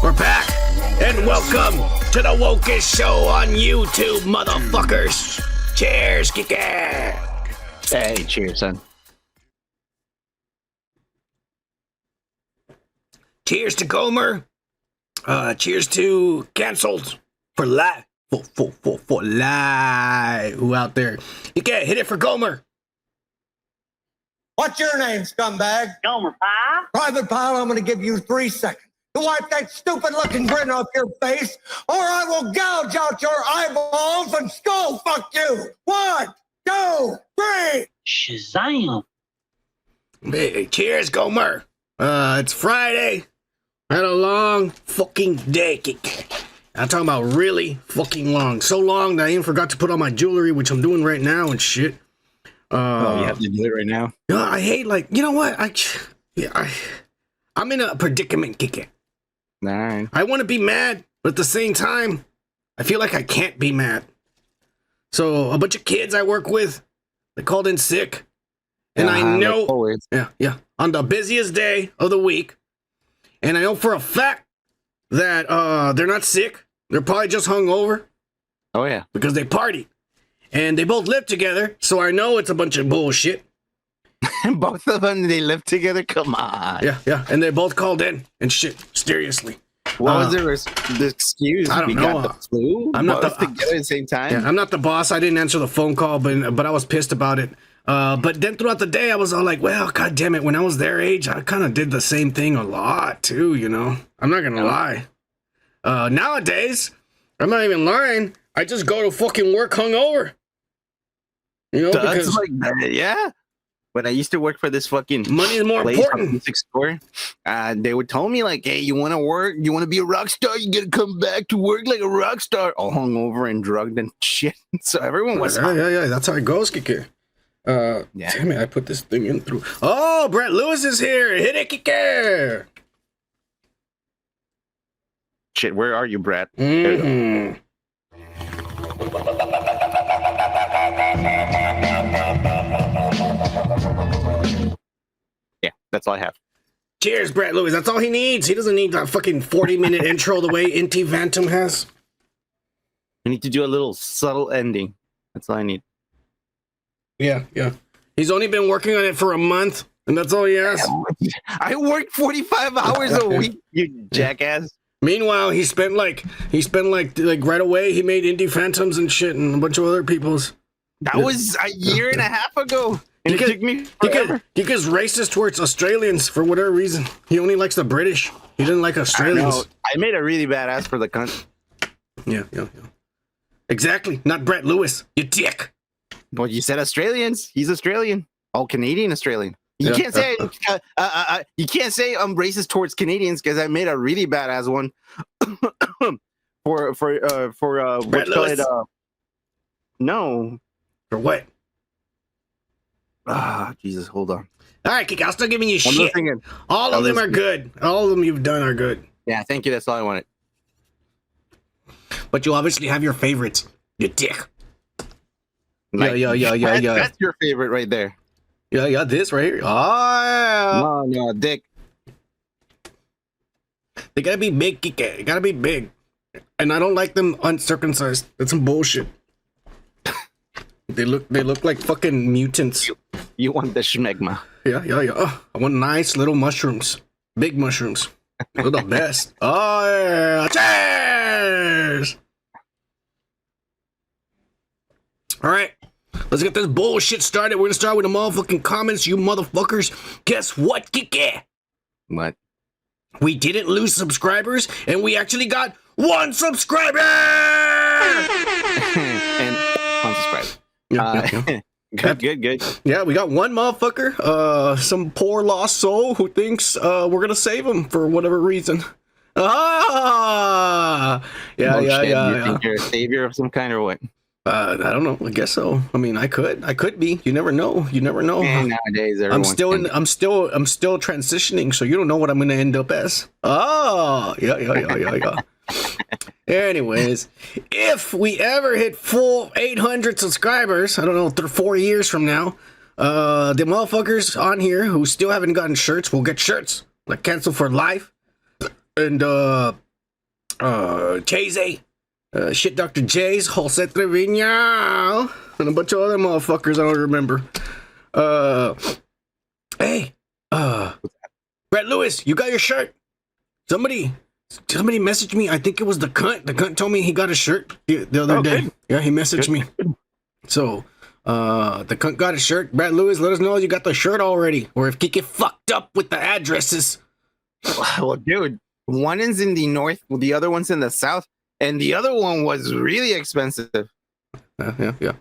We're back, and welcome to the wokest show on YouTube, motherfuckers. Cheers, Kiki. Hey, cheers, son. Cheers to Gomer. Cheers to Cancelled for live. For live. Who out there? You can't hit it for Gomer. What's your name, scumbag? Gomer Pie? Private Pile, I'm going to give you 3 seconds to wipe that stupid-looking grin off your face, or I will gouge out your eyeballs and skull fuck you. 1, 2, 3. Shazam. Hey, cheers, Gomer. It's Friday. I had a long fucking day. I'm talking about really fucking long. So long that I even forgot to put on my jewelry, which I'm doing right now and shit. You have to do it right now? I hate, like, you know what? I'm in a predicament, Kiki. All right. I want to be mad, but at the same time, I feel like I can't be mad. So a bunch of kids I work with, they called in sick. And I know, on the busiest day of the week, and I know for a fact that they're not sick. They're probably just hungover. Oh, yeah. Because they partied. And they both live together, so I know it's a bunch of bullshit. Both of them, they live together? Come on. Yeah. And they both called in and shit, seriously. What was the excuse? I don't know. Got the flu? I'm not together at the same time? Yeah, I'm not the boss. I didn't answer the phone call, but I was pissed about it. But then throughout the day, I was all like, well, God damn it. When I was their age, I kind of did the same thing a lot, too, you know? I'm not going to lie. Nowadays, I'm not even lying. I just go to fucking work hungover. You know, That's because like that, yeah. When I used to work for this fucking money is more important. Music store, they would tell me like, "Hey, you want to work? You want to be a rock star? You gotta come back to work like a rock star." All hungover and drugged and shit. So everyone was yeah. That's how it goes, Kiki. Damn it! I put this thing in through. Oh, Brett Lewis is here. Hit it, Kiki. Shit, where are you, Brett? Mm-hmm. Yeah, that's all I have. Cheers, Brett Lewis. That's all he needs. He doesn't need that fucking 40-minute intro the way Inti Phantom has. I need to do a little subtle ending. That's all I need. Yeah. He's only been working on it for a month, and that's all he has. I worked 45 hours a week, you jackass. Meanwhile, he spent like right away. He made Indie Phantoms and shit, and a bunch of other people's. That was a year and a half ago. And it took me forever. He gets racist towards Australians for whatever reason. He only likes the British. He didn't like Australians. I made a really badass for the cunt. Yeah. Exactly. Not Brett Lewis. You dick. Well, you said Australians. He's Australian. All Canadian Australian. You can't say I'm racist towards Canadians because I made a really badass one for Brett Lewis. No. For what? Jesus, hold on. All right, Kiki, I'll still giving you shit. All of them are good. All of them you've done are good. Yeah, thank you. That's all I wanted. But you obviously have your favorites. You dick. Like, Yeah. That's your favorite right there. Yeah, this right here. Oh, yeah. No, dick. They gotta be big, Kiki. They gotta be big. And I don't like them uncircumcised. That's some bullshit. They look like fucking mutants. You want the schmegma. Yeah. Oh, I want nice little mushrooms. Big mushrooms. They're the best. Oh, yeah. Cheers! All right. Let's get this bullshit started. We're going to start with the motherfucking comments, you motherfuckers. Guess what, Kiki? What? We didn't lose subscribers, and we actually got 1 subscriber! And unsubscribe. Yeah. Good. Yeah, we got 1 motherfucker, some poor lost soul who thinks we're gonna save him for whatever reason. Yeah. You think you're a savior of some kind or what? I don't know. I guess so. I mean, I could be. You never know. And nowadays, I'm still transitioning, so you don't know what I'm gonna end up as. Oh, yeah. Anyways, if we ever hit full 800 subscribers, I don't know, 4 years from now, the motherfuckers on here who still haven't gotten shirts will get shirts, like Cancel for Life, and Chase, Shit Dr. J's, Jose Trevino, and a bunch of other motherfuckers I don't remember. Hey, Brett Lewis, you got your shirt? Somebody messaged me. I think it was the cunt. The cunt told me he got a shirt the other day. Good. Yeah, he messaged me. So, the cunt got a shirt. Brett Lewis, let us know you got the shirt already, or if Kiki fucked up with the addresses. Well, dude, one is in the north, the other one's in the south, and the other one was really expensive. Yeah.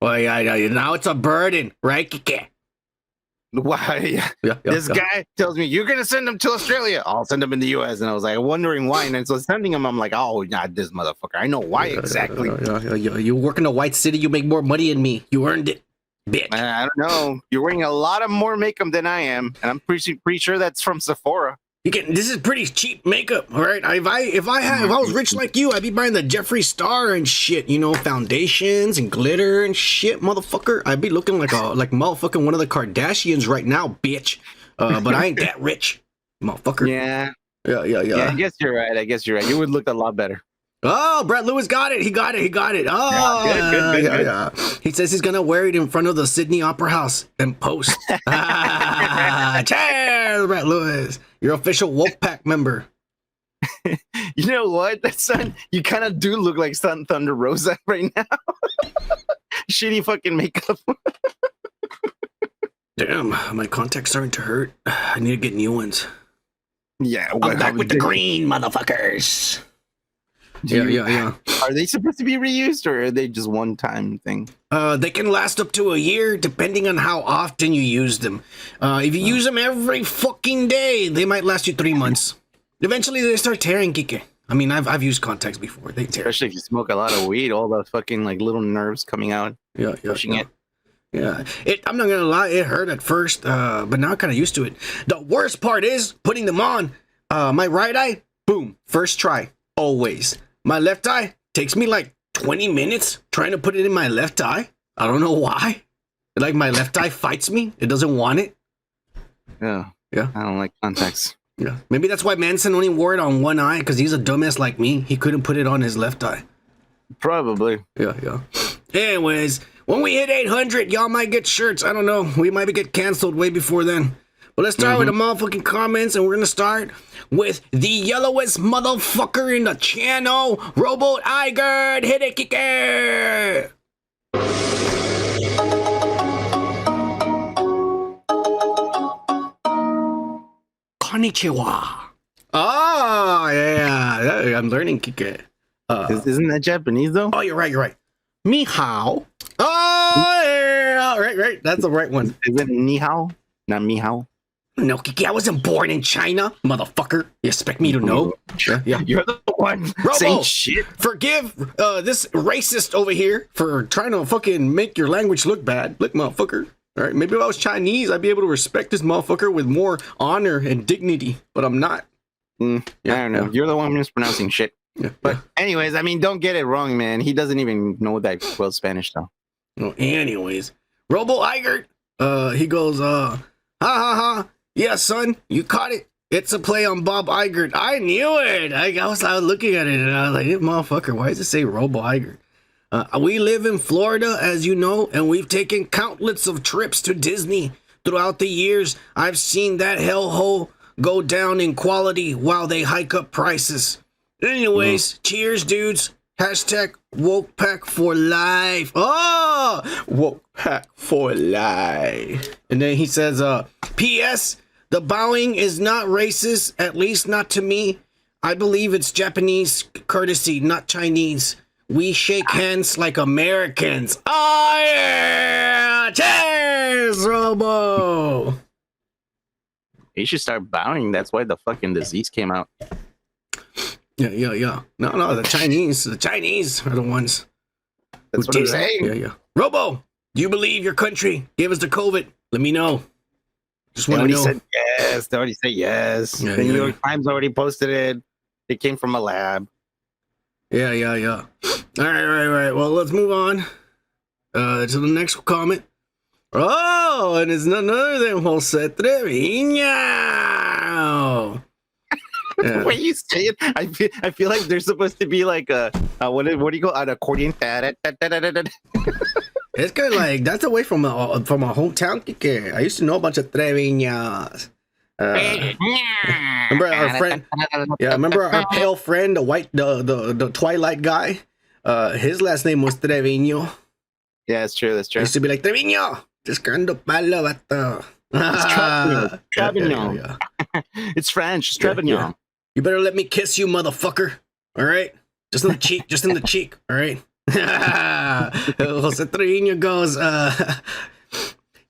Well, yeah. Now it's a burden, right, Kiki? Why? This guy tells me, you're going to send him to Australia. I'll send him in the U.S. And I was like, wondering why. And so sending him, I'm like, oh, not this motherfucker. I know why exactly. You work in a white city, you make more money than me. You earned it, bitch. I don't know. You're wearing a lot of more makeup than I am. And I'm pretty sure that's from Sephora. This is pretty cheap makeup, all right? If I was rich like you, I'd be buying the Jeffree Star and shit, foundations and glitter and shit, motherfucker. I'd be looking like motherfucking one of the Kardashians right now, bitch. But I ain't that rich, motherfucker. Yeah. Yeah. I guess you're right. You would look a lot better. Oh, Brett Lewis got it. He got it. Oh, good. Yeah. He says he's gonna wear it in front of the Sydney Opera House and post. Cheers, Brett Lewis. Your official Wolfpack member. You know what, son? You kind of do look like Thunder Rosa right now. Shitty fucking makeup. Damn, my contact's starting to hurt. I need to get new ones. Yeah, I'm back with the green, motherfuckers. Yeah. Are they supposed to be reused, or are they just one-time thing? They can last up to a year, depending on how often you use them. If you use them every fucking day, they might last you 3 months. Eventually, they start tearing, Kike. I mean, I've used contacts before. They tear. Especially if you smoke a lot of weed, all the fucking little nerves coming out. Yeah. Pushing it. Yeah, I'm not gonna lie, it hurt at first, but now I'm kind of used to it. The worst part is putting them on. My right eye, boom, first try, always. My left eye takes me like 20 minutes trying to put it in my left eye. I don't know why. Like my left eye fights me. It doesn't want it. Yeah. I don't like contacts. Yeah. Maybe that's why Manson only wore it on one eye, because he's a dumbass like me. He couldn't put it on his left eye. Probably. Yeah. Anyways, when we hit 800, y'all might get shirts. I don't know. We might get canceled way before then. But let's start with the motherfucking comments, and we're gonna start with the yellowest motherfucker in the channel, Robot Igard. Hit it, kicker! Konnichiwa. Oh, yeah. I'm learning, kicker. Isn't that Japanese, though? Oh, you're right. Ni hao. Oh, yeah. Right. That's the right one. Is it ni hao? Not mi hao? No, Kiki, I wasn't born in China, motherfucker. You expect me to know? Yeah. You're the one saying shit. Forgive this racist over here for trying to fucking make your language look bad. Look, motherfucker. All right, maybe if I was Chinese, I'd be able to respect this motherfucker with more honor and dignity, but I'm not. I don't know. You're the one mispronouncing shit. Yeah. But anyways, I mean, don't get it wrong, man. He doesn't even know that well Spanish, though. Well, anyways, Robo Igert, he goes, ha. Yeah, son, you caught it. It's a play on Bob Igert. I knew it. I was looking at it and I was like, this motherfucker, why does it say Robo Igert? We live in Florida, as you know, and we've taken countless of trips to Disney. Throughout the years, I've seen that hellhole go down in quality while they hike up prices. Anyways, cheers, dudes. Hashtag woke pack for life. Oh, woke pack for life. And then he says, P.S. The bowing is not racist, at least not to me. I believe it's Japanese courtesy, not Chinese. We shake hands like Americans. Oh, yeah! Cheers, Robo! You should start bowing. That's why the fucking disease came out. Yeah. No, the Chinese are the ones. That's what I'm saying. Yeah. Robo, do you believe your country gave us the COVID? Let me know. Just want to know. They already said yes. The New York Times already posted it. It came from a lab. Yeah. All right. Well, let's move on to the next comment. Oh, and it's none other than Jose Trevino. The way you say it, I feel like there's supposed to be like a what do you call an accordion? It's kind of like that's away from a hometown. Kike. I used to know a bunch of Treviñas. Remember our friend? Yeah, remember our pale friend, the Twilight guy? His last name was Treviño. Yeah, that's true. That's I true. used to be like Treviño. Descando palo, vato. Treviño. Yeah. It's French. It's Treviño. Yeah. You better let me kiss you, motherfucker. All right? Just in the cheek. Just in the cheek. All right? Jose Treviño goes,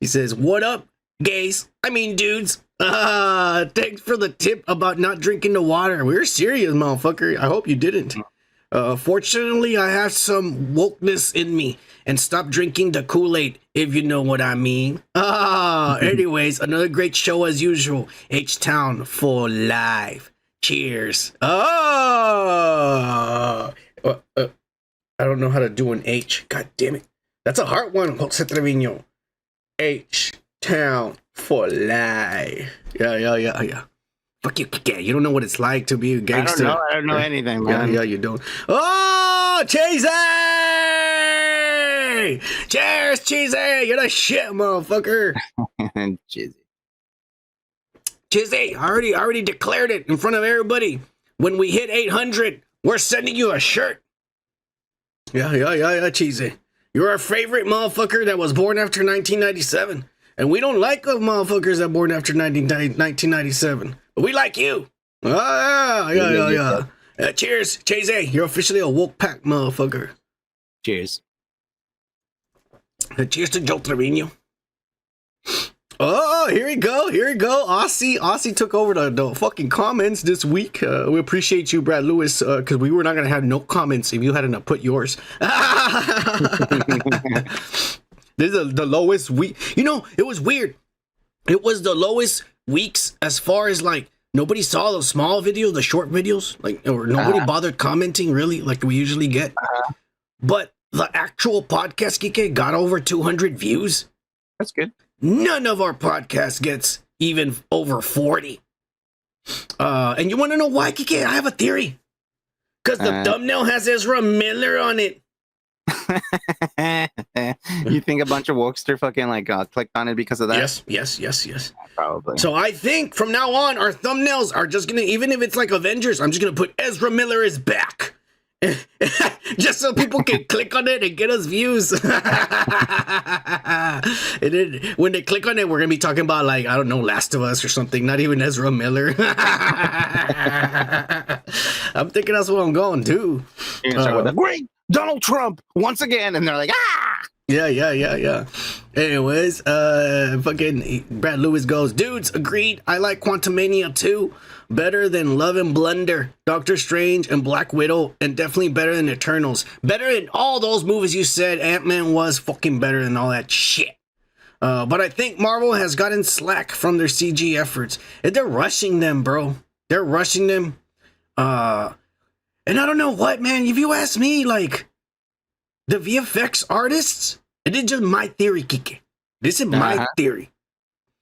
he says, what up, gays? I mean, dudes. Thanks for the tip about not drinking the water. We're serious, motherfucker. I hope you didn't. Fortunately, I have some wokeness in me and stop drinking the Kool-Aid, if you know what I mean. Anyways, another great show as usual. H-Town for life. Cheers. I don't know how to do an H. God damn it. That's a hard one, Jose Treviño. H-Town for life. Yeah. Fuck you, Kike. You don't know what it's like to be a gangster. I don't know anything, man. Yeah, you don't. Oh, Cheesy! Cheers, Cheesy! You're the shit, motherfucker. Cheesy, I already declared it in front of everybody. When we hit 800, we're sending you a shirt. Yeah, Cheesy. You're our favorite motherfucker that was born after 1997. And we don't like motherfuckers that born after 1997. But we like you. Yeah. Cheers, Cheesy. You're officially a woke pack motherfucker. Cheers. Cheers to Joe Treviño. Oh, here we go. Aussie took over the fucking comments this week. We appreciate you, Brad Lewis, because we were not going to have no comments if you hadn't put yours. This is the lowest week. You know, it was weird. It was the lowest weeks as far as like nobody saw the small video, the short videos, like, or nobody bothered commenting really like we usually get. But the actual podcast, Kike, got over 200 views. That's good. None of our podcast gets even over 40. And you want to know why, Kike? I have a theory. Because the thumbnail has Ezra Miller on it. You think a bunch of wokester fucking like clicked on it because of that? Yes. Probably. So I think from now on, our thumbnails are just gonna, even if it's like Avengers, I'm just gonna put Ezra Miller is back. Just so people can click on it and get us views. And then when they click on it, we're gonna be talking about like, I don't know, Last of Us or something, not even Ezra Miller. I'm thinking that's what I'm going to. Great Donald Trump once again, and they're like, ah! Yeah. Anyways, fucking Brad Lewis goes, dudes, agreed. I like Quantumania too. Better than Love and Blunder, Doctor Strange, and Black Widow, and definitely better than Eternals. Better than all those movies you said. Ant-Man was fucking better than all that shit. But I think Marvel has gotten slack from their CG efforts. And they're rushing them, bro. They're rushing them. And I don't know what, man. If you ask me, like, the VFX artists, it is just my theory, Kike. This is my theory.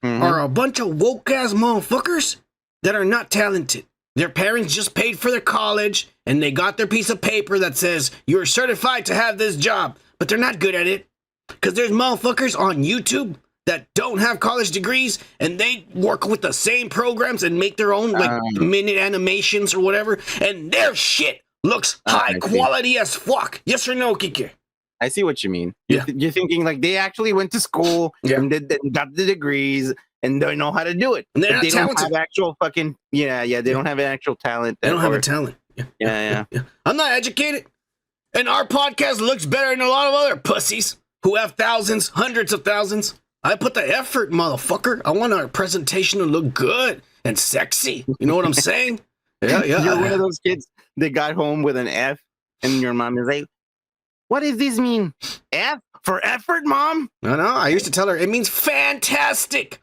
Are a bunch of woke-ass motherfuckers that are not talented. Their parents just paid for their college, and they got their piece of paper that says, you're certified to have this job, but they're not good at it. Because there's motherfuckers on YouTube that don't have college degrees, and they work with the same programs and make their own, like, minute animations or whatever, and their shit looks high quality as fuck. Yes or no, Kike? I see what you mean. Yeah. You're thinking like they actually went to school and got the degrees and they know how to do it. And they're not they talented. don't have actual fucking they don't have actual talent. They don't have a talent. Yeah. I'm not educated. And our podcast looks better than a lot of other pussies who have thousands, hundreds of thousands. I put the effort, motherfucker. I want our presentation to look good and sexy. You know what I'm saying? Yeah. You're one of those kids that got home with an F and your mom is like, what does this mean? F for effort, Mom? No. I used to tell her it means fantastic.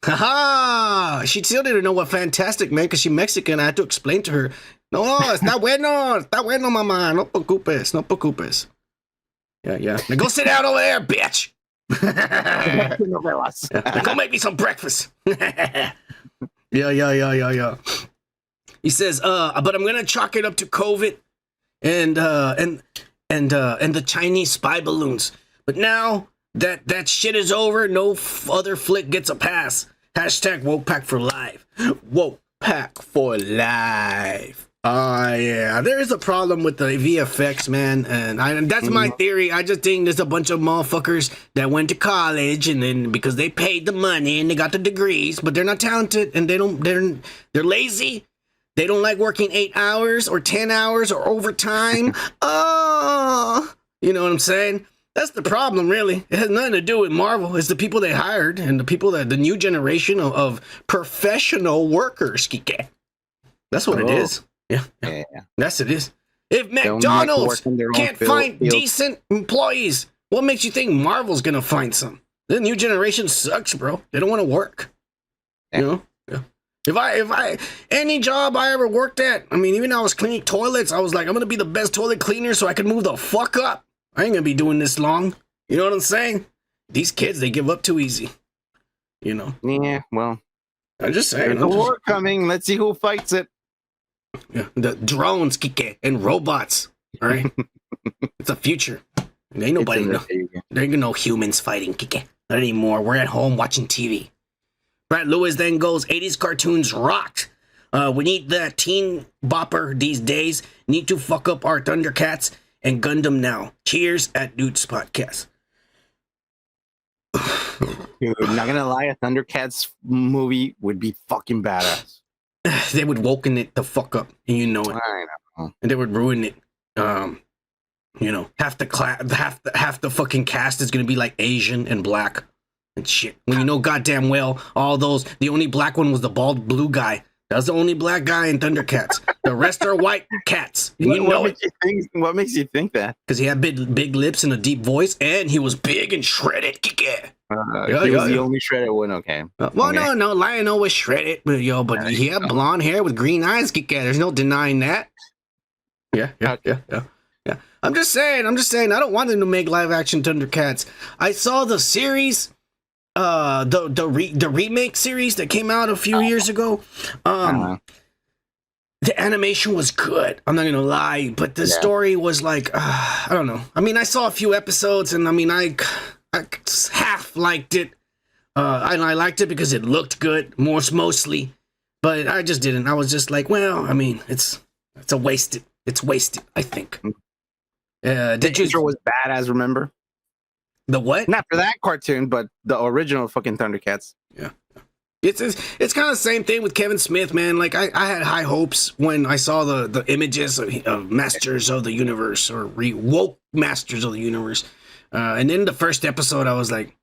Haha. She still didn't know what fantastic meant because she's Mexican. I had to explain to her. No, está bueno. Está bueno, mamá. No preocupes. Yeah. Now go sit down over there, bitch. Now go make me some breakfast. Yeah. He says, but I'm gonna chalk it up to COVID and the Chinese spy balloons. But now that shit is over, no other flick gets a pass. Hashtag woke pack for life. Woke pack for life. Yeah, there is a problem with the VFX, man, and that's my theory. I just think there's a bunch of motherfuckers that went to college, and then because they paid the money and they got the degrees, but they're not talented, and they're lazy. They don't like working 8 hours or 10 hours or overtime. You know what I'm saying? That's the problem, really. It has nothing to do with Marvel. It's the people they hired and the people the new generation of professional workers. That's what it is. Yeah. That's it is. If McDonald's can't find decent employees, what makes you think Marvel's gonna find some? The new generation sucks, bro. They don't want to work. You know? Yeah. If I any job I ever worked at, I mean, even I was cleaning toilets, I was like, I'm gonna be the best toilet cleaner so I can move the fuck up. I ain't gonna be doing this long. You know what I'm saying? These kids, they give up too easy. You know? Yeah, well. I'm just saying. There's a war coming. Let's see who fights it. Yeah, the drones, Kike, and robots. All right? It's a future. There ain't nobody know. There ain't no humans fighting, Kike. Not anymore. We're at home watching TV. Brad Lewis then goes, 80s cartoons rocked. We need the teen bopper these days. Need to fuck up our Thundercats and Gundam now. Cheers at Dudes Podcast. Dude, I'm not gonna lie, a Thundercats movie would be fucking badass. They would woken it the fuck up, and you know it. I know. And they would ruin it. You know, half the fucking cast is gonna be like Asian and black and shit. When you know goddamn well the only black one was the bald blue guy. That was the only black guy in Thundercats. The rest are white cats. And What makes you think that? Because he had big lips and a deep voice, and he was big and shredded. He was the only shredded one, okay. No, Lionel was shredded, but he had blonde hair with green eyes. There's no denying that. Yeah. I'm just saying. I don't want them to make live action Thundercats. I saw the series. The remake series that came out a few years ago. The animation was good. I'm not gonna lie, but the story was like, I don't know. I mean, I saw a few episodes, and I mean, I half liked it. And I liked it because it looked good, mostly. But I just didn't. I was just like, well, I mean, it's a wasted. It's wasted, I think. The intro was badass. Remember? The what? Not for that cartoon, but the original fucking Thundercats. Yeah. It's kind of the same thing with Kevin Smith, man. Like, I had high hopes when I saw the images of Masters of the Universe, or woke Masters of the Universe. And then the first episode, I was like,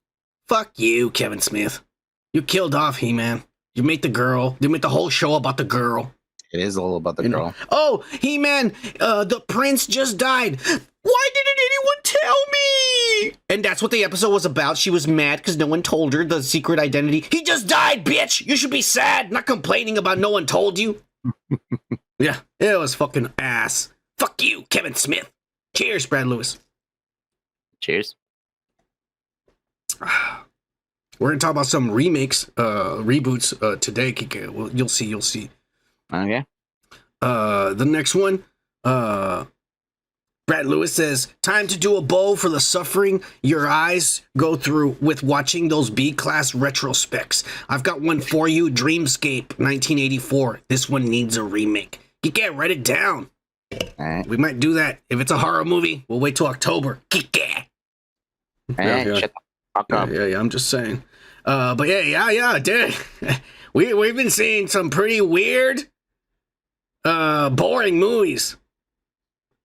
fuck you, Kevin Smith. You killed off He-Man. You made the whole show about the girl. It is all about the girl. Oh, He-Man, the prince just died. Why didn't anyone tell me? And that's what the episode was about. She was mad because no one told her the secret identity. He just died, bitch. You should be sad, not complaining about no one told you. Yeah, it was fucking ass. Fuck you, Kevin Smith. Cheers, Brad Lewis. Cheers. We're going to talk about some remakes, reboots today, Kike. Well, you'll see. Okay. The next one, Brad Lewis says, time to do a bowl for the suffering your eyes go through with watching those B-class retrospects. I've got one for you, Dreamscape 1984. This one needs a remake. Kike, write it down. All right. We might do that. If it's a horror movie, we'll wait till October. Kike. Shut the fuck up. Yeah, I'm just saying. But yeah, dude. We've been seeing some pretty weird, boring movies.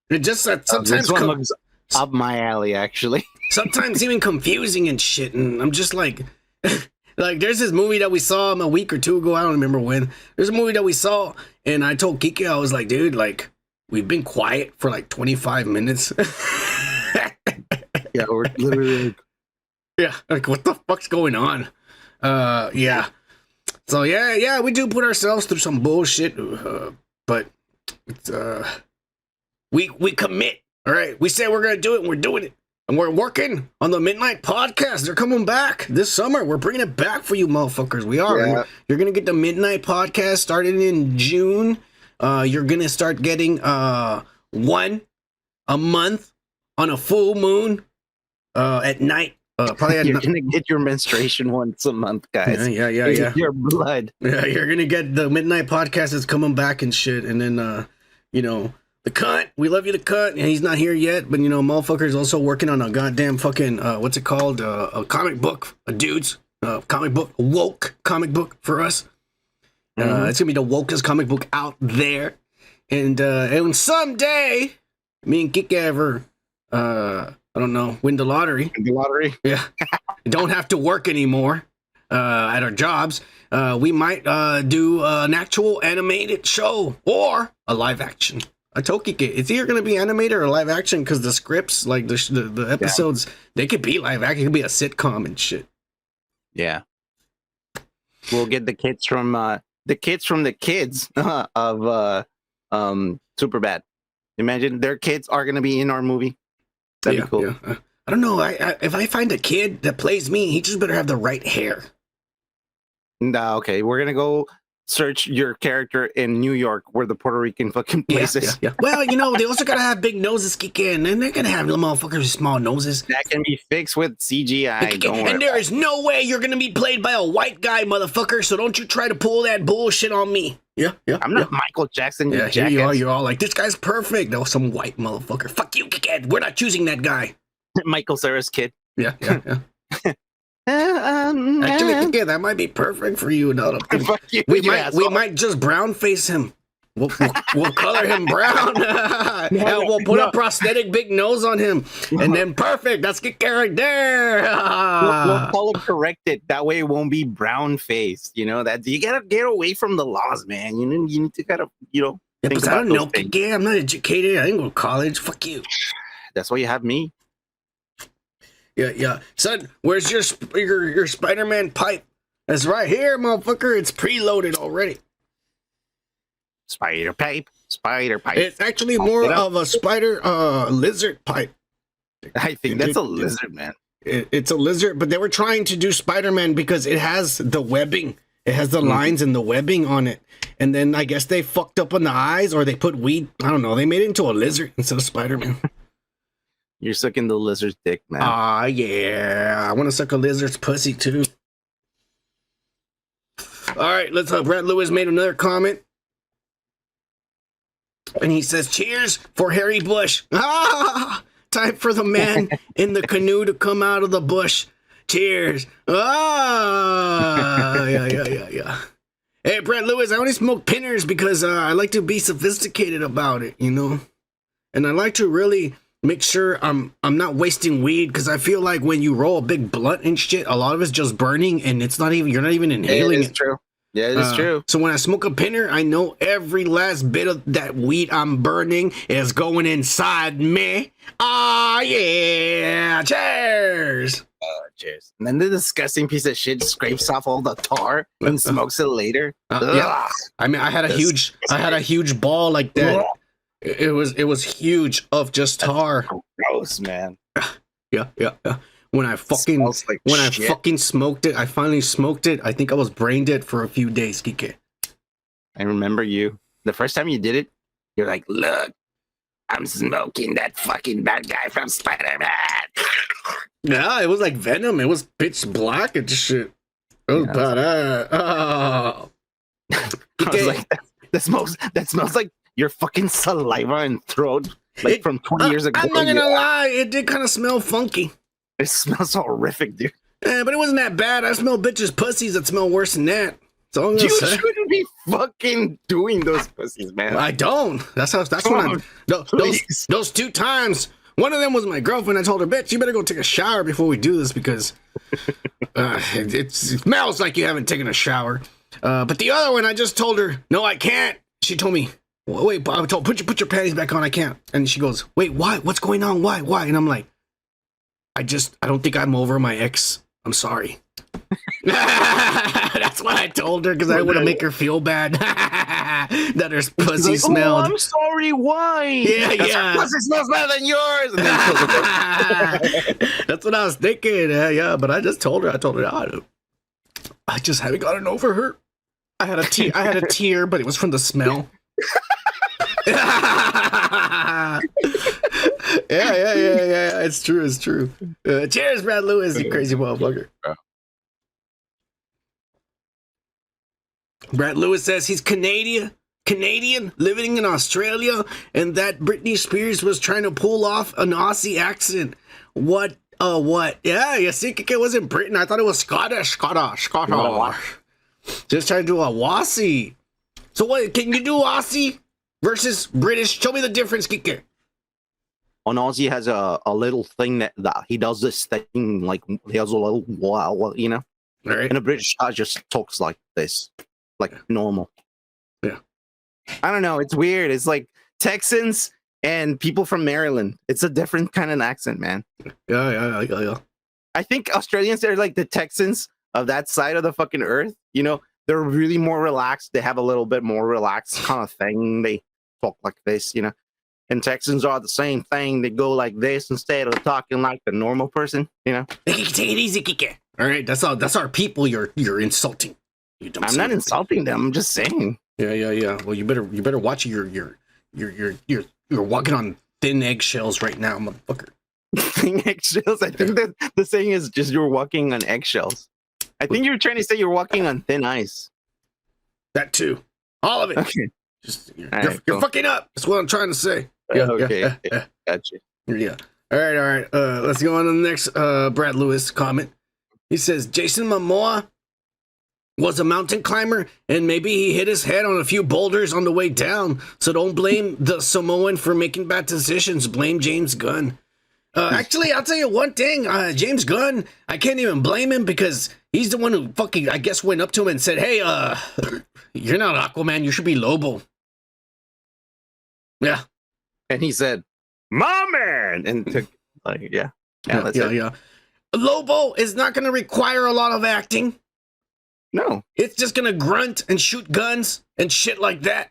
It just sometimes this one looks up my alley, actually. Sometimes even confusing and shit. And I'm just like, there's this movie that we saw a week or two ago. I don't remember when. There's a movie that we saw, and I told Kike, I was like, dude, like, we've been quiet for like 25 minutes. Yeah, we're literally like, what the fuck's going on? Yeah. So yeah, we do put ourselves through some bullshit, but it's, we commit. All right, we say we're gonna do it, and we're doing it, and we're working on the Midnight Podcast. They're coming back this summer. We're bringing it back for you, motherfuckers. We are. Yeah. You're gonna get the Midnight Podcast started in June. You're gonna start getting one a month on a full moon at night. Probably You're gonna get your menstruation once a month, guys. Yeah. Your blood. Yeah, you're gonna get the midnight podcast is coming back and shit, and then you know, the Cont. We love you, the Cont, and he's not here yet, but you know, motherfucker's also working on a goddamn fucking what's it called? A comic book, a dude's comic book, a woke comic book for us. It's gonna be the wokest comic book out there, and someday, me and Kick ever, I don't know, win the lottery. The lottery. Yeah, don't have to work anymore at our jobs. We might do an actual animated show or a live action. I told Kike, it's either going to be animated or live action because the scripts, like the episodes, they could be live action. It could be a sitcom and shit. Yeah. We'll get the kids from the kids of Superbad. Imagine their kids are going to be in our movie. That'd be cool. Yeah. I don't know. If I find a kid that plays me, he just better have the right hair. No, okay. We're gonna go search your character in New York, where the Puerto Rican fucking place is. Yeah. Well, you know, they also gotta have big noses, Kikin, and they're gonna have little motherfuckers with small noses. That can be fixed with CGI. And there is no way you're gonna be played by a white guy, motherfucker. So don't you try to pull that bullshit on me. Yeah. I'm not Michael Jackson. Yeah, here you are. You're all like, this guy's perfect. No, some white motherfucker. Fuck you, Kikin. We're not choosing that guy. Michael Cera's kid. Yeah. Actually, that might be perfect for you. No, we might just brown face him. We'll color him brown. And we'll put a prosthetic big nose on him, and then perfect. That's get right there. We'll color correct it. That way, it won't be brown faced. You know that you gotta get away from the laws, man. You need to gotta Yeah, but I don't know. Again, I'm not educated. I didn't go to college. Fuck you. That's why you have me. Yeah. Son, where's your Spider-Man pipe? That's right here, motherfucker. It's preloaded already. Spider pipe. It's actually more of a spider lizard pipe. I think that's a lizard, man. It's a lizard, but they were trying to do Spider-Man because it has the webbing. It has the lines and the webbing on it. And then I guess they fucked up on the eyes, or they put weed. I don't know. They made it into a lizard instead of Spider-Man. You're sucking the lizard's dick, man. Yeah. I want to suck a lizard's pussy, too. All right, let's Brad Lewis made another comment. And he says, cheers for Harry Bush. Time for the man in the canoe to come out of the bush. Cheers. Yeah. Hey, Brad Lewis, I only smoke pinners because I like to be sophisticated about it, you know? And I like to really make sure I'm not wasting weed, because I feel like when you roll a big blunt and shit, a lot of it's just burning, and you're not even inhaling it. True. Yeah, it is true. So when I smoke a pinner, I know every last bit of that weed I'm burning is going inside me. Yeah. Cheers. Cheers. And then the disgusting piece of shit scrapes off all the tar and smokes it later. Yeah. I mean, I had a huge ball like that. It was huge of just tar. Gross, man. Yeah. When I fucking smoked it, I finally smoked it. I think I was brain dead for a few days, Kike. I remember you. The first time you did it, you're like, look, I'm smoking that fucking bad guy from Spider-Man. Yeah, it was like venom. It was pitch black and shit. It was bad. I was like, that smells like your fucking saliva and throat, like from 20 years ago. I'm not gonna lie, it did kind of smell funky. It smells horrific, dude. Yeah, but it wasn't that bad. I smell bitches' pussies that smell worse than that. So you shouldn't be fucking doing those pussies, man. I don't. That's when those 2 times. One of them was my girlfriend. I told her, bitch, you better go take a shower before we do this, because it smells like you haven't taken a shower. But the other one, I just told her, no, I can't. She told me, wait, I told put your panties back on. I can't. And she goes, wait, why? What's going on? Why? And I'm like, I don't think I'm over my ex. I'm sorry. That's what I told her, because I want to make her feel bad that her pussy smelled. Oh, I'm sorry. Why? Yeah. Pussy smells better than yours. And that's what I was thinking. Yeah. But I just told her. I just haven't gotten over her. I had a tear, but it was from the smell. Yeah. It's true. Cheers, Brad Lewis, you crazy motherfucker. Brad Lewis says he's Canadian, living in Australia, and that Britney Spears was trying to pull off an Aussie accent. What? Yeah, you see, it wasn't Britain. I thought it was Scottish. Just trying to do a Aussie. So what, can you do Aussie versus British? Show me the difference, Kike. On Aussie has a little thing that he does this thing, like he has a little wow, you know? All right. And a British guy just talks like this, like normal. Yeah. I don't know. It's weird. It's like Texans and people from Maryland. It's a different kind of accent, man. Yeah. I think Australians are like the Texans of that side of the fucking earth. You know, they're really more relaxed. They have a little bit more relaxed kind of thing. They talk like this, you know. And Texans are the same thing. They go like this instead of talking like the normal person, you know. Take it easy, Kike. All right, that's our people. You're insulting. I'm not insulting them. I'm just saying. Yeah. Well, you better watch you're walking on thin eggshells right now, motherfucker. Thin eggshells. I think that the saying is just you're walking on eggshells. I think you're trying to say you're walking on thin ice. That too. All of it. Okay. Just you're fucking up. That's what I'm trying to say. Yeah. Okay. Gotcha. Yeah. All right. Let's go on to the next Brad Lewis comment. He says Jason Momoa was a mountain climber, and maybe he hit his head on a few boulders on the way down. So don't blame the Samoan for making bad decisions. Blame James Gunn. Actually, I'll tell you one thing. James Gunn, I can't even blame him because he's the one who fucking, I guess, went up to him and said, "Hey, you're not Aquaman. You should be Lobo." Yeah. And he said, "My man," and took yeah. Lobo is not going to require a lot of acting. No, it's just going to grunt and shoot guns and shit like that.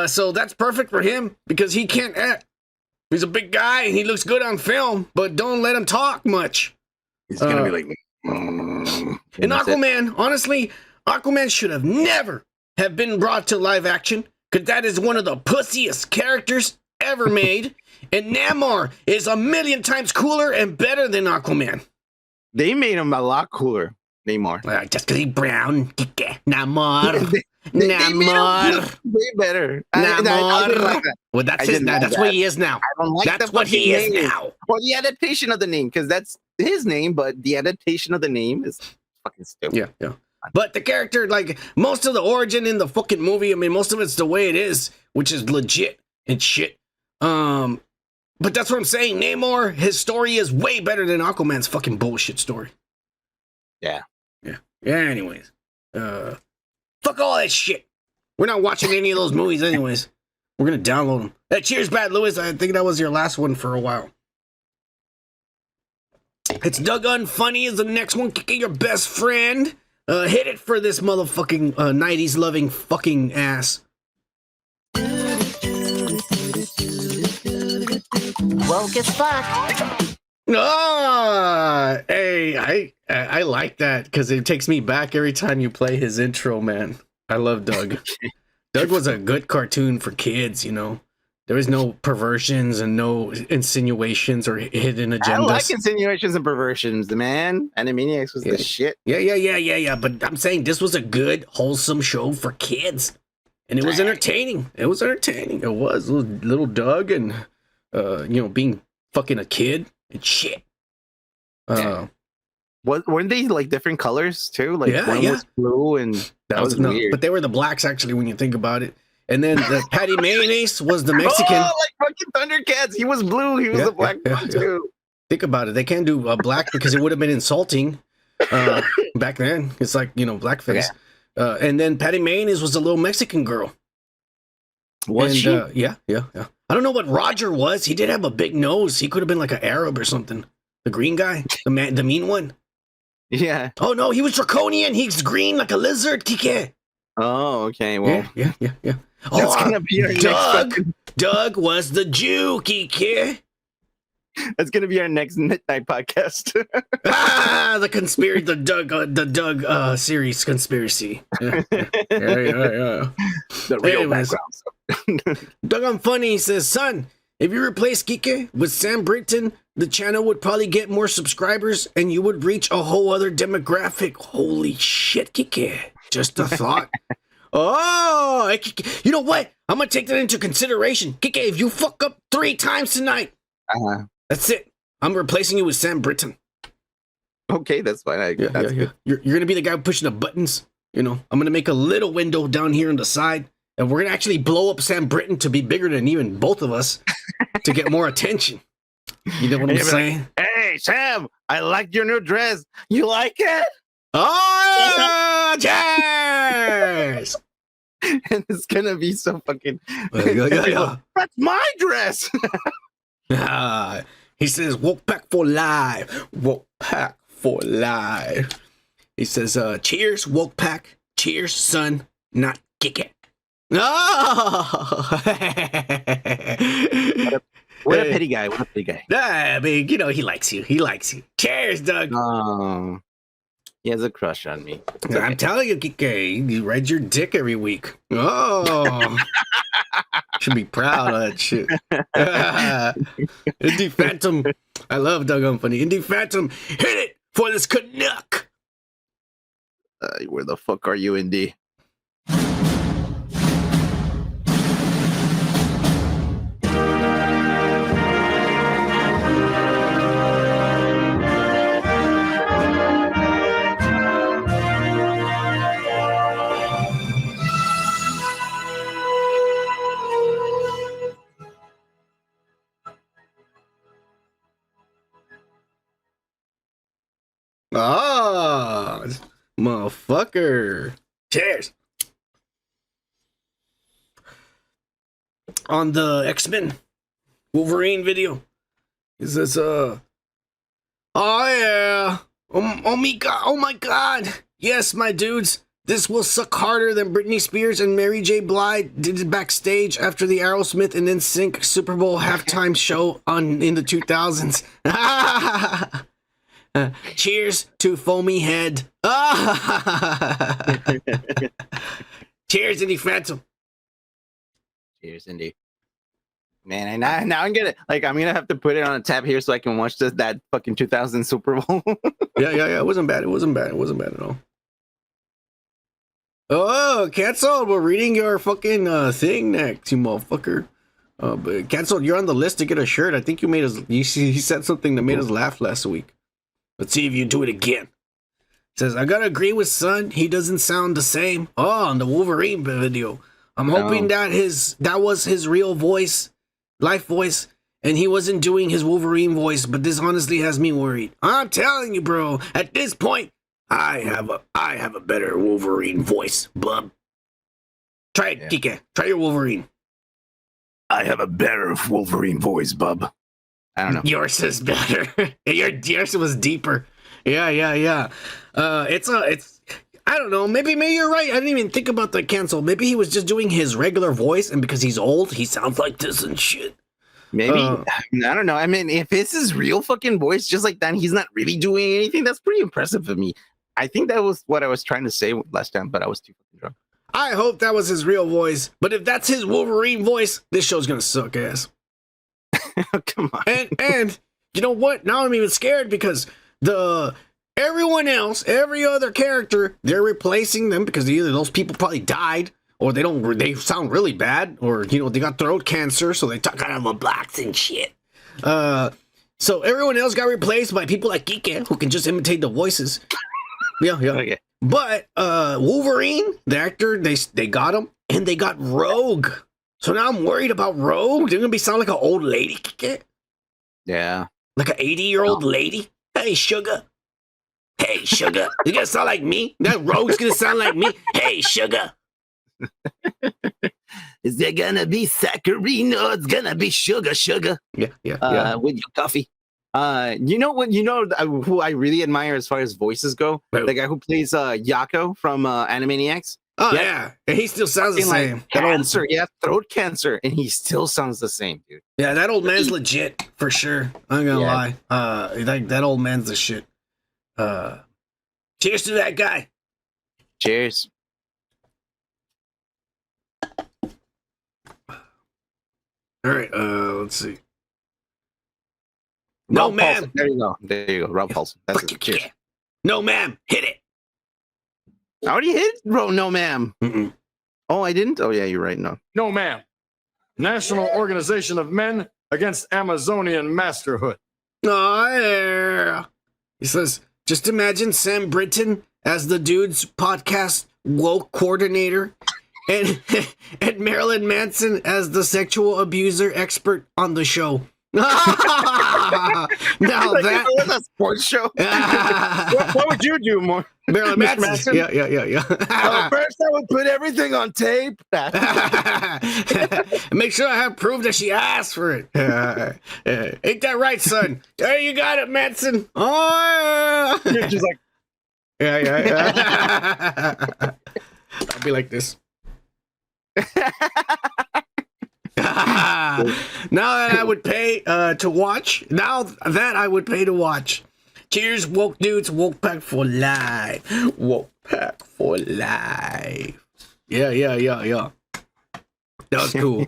So that's perfect for him because he can't act. He's a big guy and he looks good on film, but don't let him talk much. He's going to be like, and Aquaman, honestly, Aquaman should have never have been brought to live action because that is one of the pussiest characters ever made. And Namor is 1,000,000 times cooler and better than Aquaman. They made him a lot cooler, Namor. Just because he's brown. Namor. They made him way better. I didn't like that. Well, that's what he is now. I don't like that's what he is now. Well, the adaptation of the name, because that's his name, but the adaptation of the name is fucking stupid. Yeah. But the character, like, most of the origin in the fucking movie, I mean, most of it's the way it is, which is legit and shit. But that's what I'm saying. Namor, his story is way better than Aquaman's fucking bullshit story. Yeah. Anyways, fuck all that shit. We're not watching any of those movies anyways. We're gonna download them. Hey, cheers, Brad Lewis. I think that was your last one for a while. It's Doug Unfunny is the next one. Kicking your best friend. Hit it for this motherfucking 90s loving fucking ass. Woke is back. Hey, I like that because it takes me back every time you play his intro, man. I love Doug. Doug was a good cartoon for kids, you know. There was no perversions and no insinuations or hidden agendas. I like insinuations and perversions, man. Animaniacs was the shit. Yeah. But I'm saying this was a good, wholesome show for kids. And it was entertaining. It was little Doug and, being fucking a kid and shit. Weren't they like different colors too? Like one was blue and that was weird. But they were the blacks actually when you think about it. And then the Patty Mayonnaise was the Mexican. Oh, like fucking Thundercats. He was blue. He was a black one too. Think about it. They can't do black because it would have been insulting back then. It's like, blackface. Yeah. And then Patty Mayonnaise was a little Mexican girl. Was she? Yeah. I don't know what Roger was. He did have a big nose. He could have been like an Arab or something. The green guy, the mean one. Yeah. Oh no, he was draconian. He's green like a lizard. Kike. Oh, okay. Well, yeah. That's gonna be our Doug was the Jew, Kike. That's gonna be our next midnight podcast. The Doug series conspiracy. Yeah. The real background. Doug Funny says, son, if you replace Kike with Sam Britton, the channel would probably get more subscribers and you would reach a whole other demographic. Holy shit, Kike. Just a thought. Oh, you know what? I'm going to take that into consideration. Kike, if you fuck up 3 times tonight, that's it. I'm replacing you with Sam Britton. Okay, that's fine. That's good. You're going to be the guy pushing the buttons. You know, I'm going to make a little window down here on the side. And we're going to actually blow up Sam Britton to be bigger than even both of us to get more attention. You know what I'm saying? Like, hey, Sam, I like your new dress. You like it? Oh, cheers! And it's going to be so fucking... Yeah. That's my dress! He says, Woke Pack for life. Woke Pack for life. He says, cheers, Woke Pack. Cheers, son. Not kick it. Oh! What a pity guy. What a pity guy. I mean, you know, he likes you. He likes you. Cheers, Doug. Oh, he has a crush on me. Okay. I'm telling you, Kike, you ride your dick every week. Oh. Should be proud of that shit. Indie Phantom. I love Doug Unfunny. Indie Phantom, hit it for this Canuck. Where the fuck are you, Indy? Ah, motherfucker. Cheers. On the X-Men Wolverine video, it says, oh yeah. Oh my god. Yes, my dudes. This will suck harder than Britney Spears and Mary J. Blige did backstage after the Aerosmith and NSYNC Super Bowl halftime show in the 2000s. Cheers to foamy head. Cheers, Indie Phantom. Cheers, Indy. Man, now I'm gonna have to put it on a tab here so I can watch that fucking 2000 Super Bowl. Yeah. It wasn't bad. It wasn't bad at all. Oh, Canceled. We're reading your fucking thing next, you motherfucker. But Canceled, you're on the list to get a shirt. I think you made us. He said something that made us laugh last week. Let's see if you do it again. Says, I gotta agree with Son. He doesn't sound the same. Oh, on the Wolverine video. I'm hoping that was his real voice, life voice, and he wasn't doing his Wolverine voice, but this honestly has me worried. I'm telling you, bro, at this point, I have a better Wolverine voice, bub. Try it, Kike. Try your Wolverine. I have a better Wolverine voice, bub. I don't know. Yours is better. Yours was deeper. Yeah. It's I don't know. Maybe you're right. I didn't even think about the cancel. Maybe he was just doing his regular voice, and because he's old, he sounds like this and shit. Maybe. I don't know. I mean, if it's his real fucking voice, just like that, he's not really doing anything. That's pretty impressive for me. I think that was what I was trying to say last time, but I was too fucking drunk. I hope that was his real voice. But if that's his Wolverine voice, this show's gonna suck ass. Come on. And you know what? Now I'm even scared because everyone else, every other character, they're replacing them because either those people probably died or they sound really bad, or you know, they got throat cancer, so they talk kind of a blacks and shit. So everyone else got replaced by people like Kike who can just imitate the voices. Yeah. Okay. But Wolverine, the actor, they got him, and they got Rogue. So now I'm worried about Rogue. They're gonna sound like an old lady, Kike. Yeah. Like an 80-year-old lady. Hey, sugar. Hey, sugar. You gonna sound like me? That Rogue's gonna sound like me. Hey, sugar. Is there gonna be saccharine or it's gonna be sugar? Yeah. With your coffee. You know who I really admire as far as voices go? Right. The guy who plays Yako from Animaniacs. Oh yeah. And he still sounds the same. Like cancer, throat cancer, and he still sounds the same, dude. Yeah, that old man's legit for sure. I'm gonna lie. That old man's the shit. Cheers to that guy. Cheers. All right, let's see. No, Rob ma'am. Paulson. There you go. There you go. Rob Paulson. That's it. Cheers. Yeah. No, ma'am. Hit it. I already hit, bro. No, ma'am. Mm-mm. Oh, I didn't? Oh, yeah, you're right. No. No, ma'am. National Organization of Men Against Amazonian Masterhood. Oh, yeah. He says, just imagine Sam Britton as the dude's podcast woke coordinator and Marilyn Manson as the sexual abuser expert on the show. Now Like, that it was a sports show. What would you do more? Marilyn Mr. Manson. Manson? Yeah. First, I would put everything on tape. Make sure I have proof that she asked for it. Ain't that right, son? Hey, you got it, Manson. Oh, yeah. She's like, Yeah. I'll be like this. Now that I would pay to watch. Now that I would pay to watch. Cheers, woke dudes. Woke pack for life. Woke pack for life. Yeah. That was cool.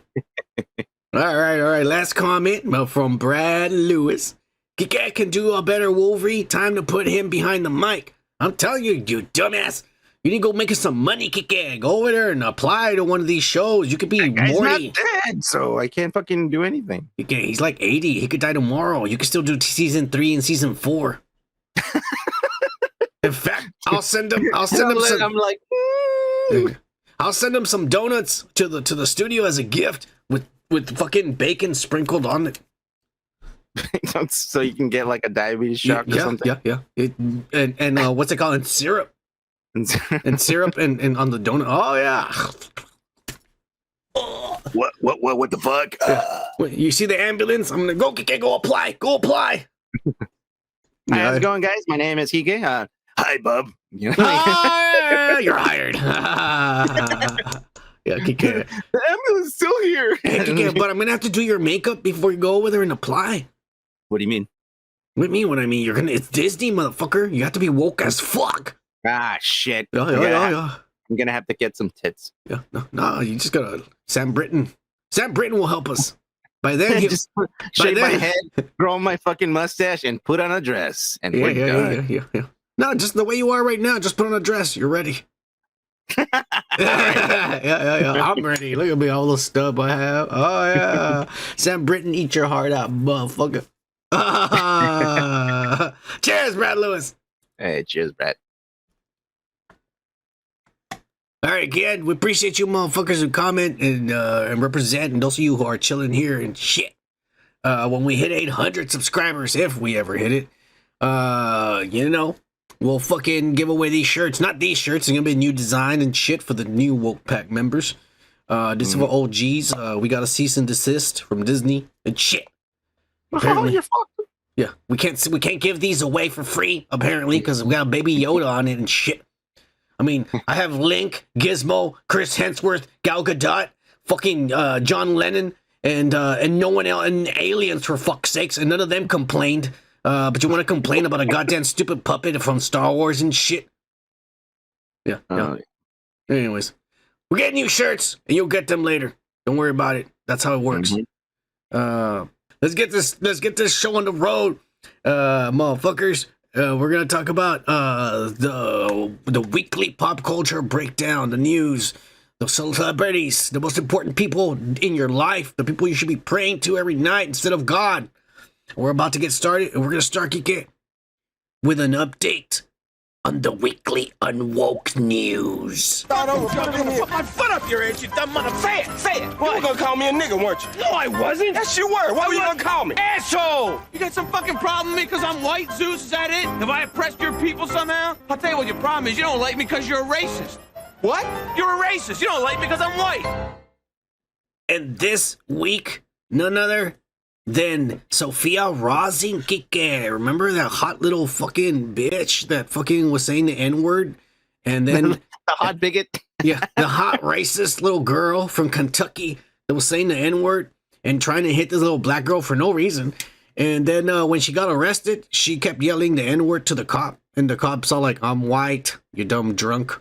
All right. Last comment from Brad Lewis. Kika can do a better Wolverine. Time to put him behind the mic. I'm telling you, you dumbass. You need to go make us some money, Kika. Go over there and apply to one of these shows. You could be Guy's Morty. not dead, so I can't fucking do anything. Kika, he's like 80. He could die tomorrow. You could still do season 3 and season 4. In fact, I'll send him some. I'm like, I'll send him some donuts to the studio as a gift with fucking bacon sprinkled on it. so you can get like a diabetes shock or something. Yeah. And what's it called? And syrup. And syrup and on the donut. Oh yeah. What the fuck? Wait, you see the ambulance? I'm gonna go. Go apply. Hi, how's it going, guys? My name is Hige. Hi, bub. You know, You're hired. Yeah, Kika. the ambulance is still here. Hey, Kika, but I'm gonna have to do your makeup before you go over there and apply. What do you mean? What do you mean? What I mean? It's Disney, motherfucker. You have to be woke as fuck. Ah, shit. Yeah. I'm gonna have to get some tits. Yeah, no, you just gotta. Sam Britton will help us. By then, Just shave my head, grow my fucking mustache, and put on a dress. And we're done. Yeah. No, just the way you are right now. Just put on a dress. You're ready. Yeah. I'm ready. Look at me, all the stuff I have. Oh yeah, Sam Britton, eat your heart out, motherfucker. Cheers, Brad Lewis. Hey, cheers, Brad. All right, again, we appreciate you motherfuckers who comment and represent, and those of you who are chilling here and shit. When we hit 800 subscribers, if we ever hit it, we'll fucking give away these shirts. Not these shirts. It's gonna be a new design and shit for the new Woke Pack members. This is for OGs. We got a cease and desist from Disney and shit. Apparently. You're fucked. Yeah, we can't give these away for free apparently because we got a Baby Yoda on it and shit. I mean, I have Link, Gizmo, Chris Hemsworth, Gal Gadot, fucking John Lennon, and no one else, and aliens for fuck's sakes, and none of them complained. But you want to complain about a goddamn stupid puppet from Star Wars and shit? Yeah. Anyways, we're getting new shirts, and you'll get them later. Don't worry about it. That's how it works. Let's get this show on the road, motherfuckers. We're gonna talk about the weekly pop culture breakdown, the news, the celebrities, the most important people in your life, the people you should be praying to every night instead of God. We're about to get started, and we're gonna start Kike with an update on the weekly Unwoke news. Put my foot up your ass, you dumb mother. Say it. You were gonna call me a nigga, weren't you? No, I wasn't. Yes, you were. What were you gonna call me? Asshole! You got some fucking problem with me because I'm white, Zeus? Is that it? Have I oppressed your people somehow? I'll tell you what your problem is. You don't like me because you're a racist. What? You're a racist. You don't like me because I'm white. And this week, none other than Sophia Rozing Kike. Remember that hot little fucking bitch that fucking was saying the N-word? And then The hot bigot. yeah, the hot racist little girl from Kentucky that was saying the N-word and trying to hit this little black girl for no reason. And then when she got arrested, she kept yelling the N-word to the cop. And the cop's all like, I'm white, you dumb drunk.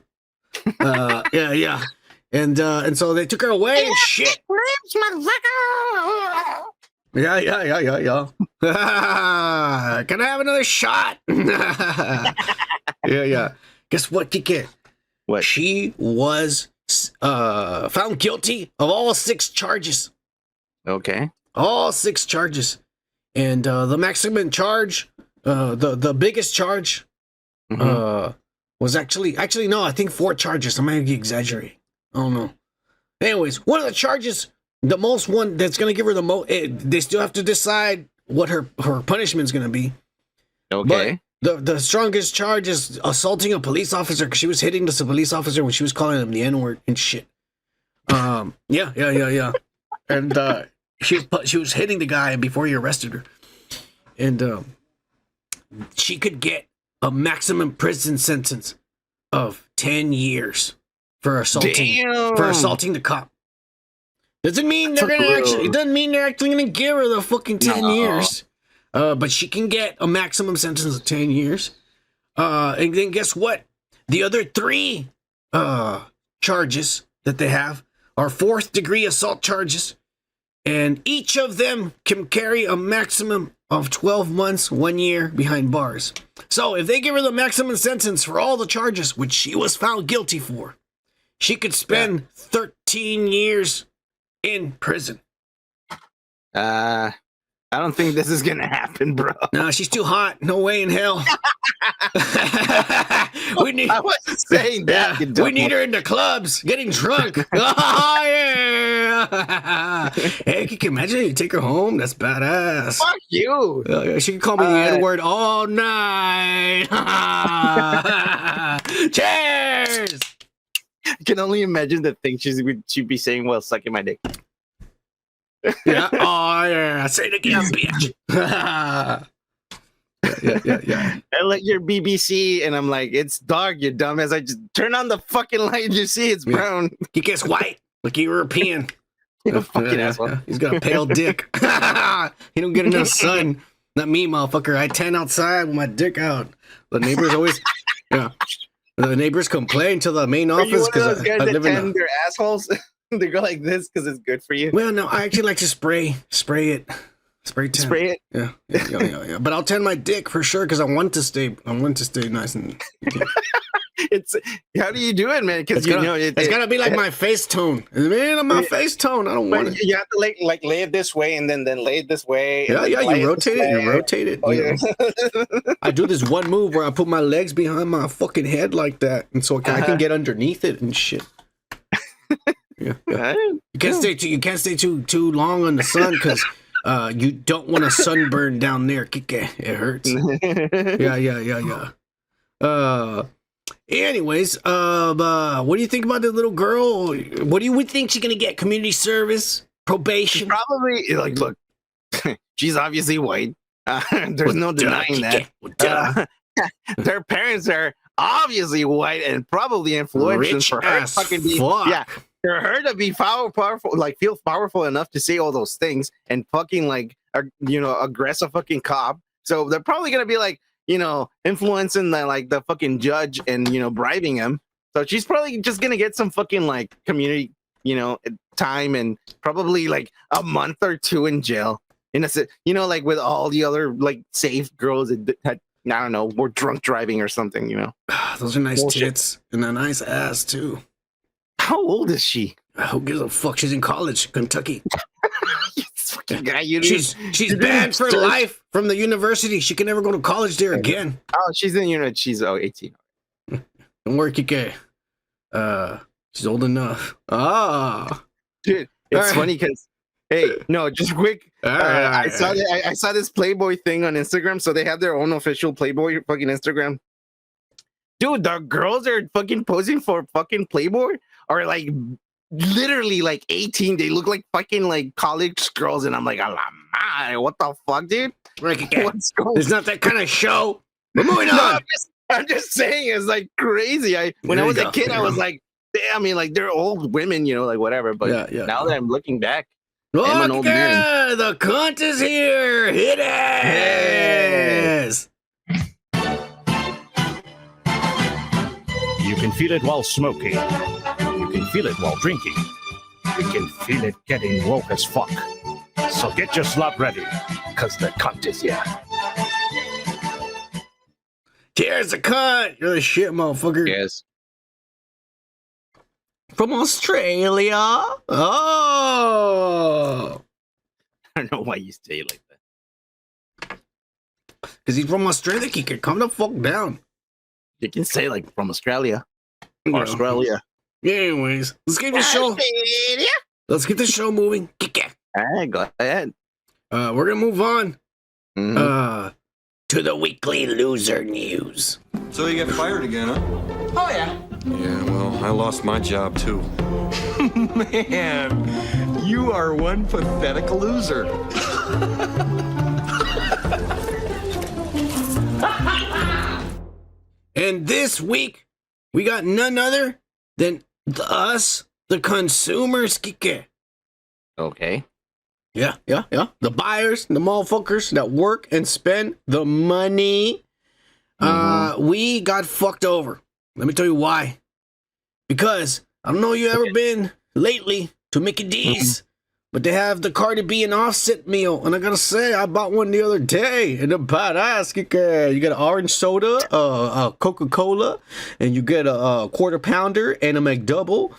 Yeah. And so they took her away and shit. Yeah. Can I have another shot? Yeah. Guess what, Kike? What? She was found guilty of all 6 charges. Okay. All 6 charges. And the maximum charge, the biggest charge, was actually no, I think 4 charges. I might be exaggerating. I don't know. Anyways, one of the charges, the most one that's gonna give her the most, they still have to decide what her punishment is gonna be. Okay. But the strongest charge is assaulting a police officer because she was hitting this police officer when she was calling him the N-word and shit. Yeah. And she was hitting the guy before he arrested her, and she could get a maximum prison sentence of 10 years for assaulting the cop. Doesn't mean they're gonna actually. It doesn't mean they're actually gonna give her the fucking 10 years. But she can get a maximum sentence of 10 years. And then guess what? The other 3 charges that they have are 4th degree assault charges. And each of them can carry a maximum of 12 months, 1 year behind bars. So if they give her the maximum sentence for all the charges, which she was found guilty for, she could spend 13 years in prison. I don't think this is gonna happen, bro. No, she's too hot. No way in hell. we need. I wasn't saying that. We need her in the clubs, getting drunk. Oh yeah. Hey, can you imagine? You take her home. That's badass. Fuck you. She can call me the N-word all night. Cheers. I can only imagine the thing she'd be saying while sucking my dick. Yeah. Oh yeah. Say it again, bitch. Yeah. I let your BBC, and I'm like, it's dark, you dumbass. I just turn on the fucking light, and you see it's brown. He gets white, like European. You fucking asshole. He's got a pale dick. He don't get enough sun. Not me, motherfucker. I tan outside with my dick out. The neighbors always, the neighbors complain to the main office because I live in their assholes. They go like this because it's good for you. Well, no, I actually like to spray it. Spray tan. Spray it. Yeah. But I'll tan my dick for sure because I want to stay nice and. It's how do you do it, man? Because it's gotta be like my face tone. Man, my face tone. I don't want it. You have to like lay it this way and then lay it this way. Yeah. You rotate it. Oh, yeah. I do this one move where I put my legs behind my fucking head like that, and so I can get underneath it and shit. Yeah. You can't stay too long on the sun because you don't want to sunburn down there. It hurts. Yeah. Anyways, what do you think about the little girl? What do you think she's gonna get? Community service, probation? Probably look. She's obviously white. There's no denying that. Their parents are obviously white and probably influential for her to fucking be. Yeah. For her to be powerful, like feel powerful enough to say all those things and fucking aggressive fucking cop. So they're probably gonna be like, influencing the fucking judge and bribing him. So she's probably just gonna get some fucking like community, time and probably like a month or 2 in jail. Like with all the other like safe girls that had, I don't know, were drunk driving or something. Those are nice tits and a nice ass too. How old is she? Who gives a fuck? She's in college, Kentucky. Guy, she's banned for life from the university. She can never go to college there again. Oh, she's in she's 18. Don't worry, Kike. She's old enough. Dude, it's funny because just quick. I saw this Playboy thing on Instagram, so they have their own official Playboy fucking Instagram. Dude, the girls are fucking posing for fucking Playboy are like literally like 18. They look like fucking like college girls, and I'm like, what the fuck, dude? It's not that kind of show. We're moving on. I'm just saying, it's like crazy. When I was a kid, I was like, damn, I mean, like they're old women, like whatever. But now that I'm looking back, I'm an old man. The Cont is here. Hit it. You can feel it while smoking. You can feel it while drinking. We can feel it getting woke as fuck. So get your slot ready, because the cunt is here. Cheers to cunt. You're the shit, motherfucker. Yes. From Australia. Oh. I don't know why you say it like that. Because he's from Australia. He can calm the fuck down. You can say like from Australia. Yeah. Australia. Anyways, let's get the show. Let's get the show moving. All right, go ahead. We're gonna move on. Mhm. To the weekly loser news. So you get fired again, huh? Oh, yeah. Yeah, well, I lost my job too. Man, you are one pathetic loser. And this week, we got none other than us, the consumers, Kike. Okay. Yeah. The buyers, the motherfuckers that work and spend the money. We got fucked over. Let me tell you why. Because I don't know you ever been lately to Mickey D's, but they have the Cardi B and Offset meal, and I gotta say, I bought one the other day, and they're badass. You get an orange soda, a Coca-Cola, and you get a quarter pounder and a McDouble,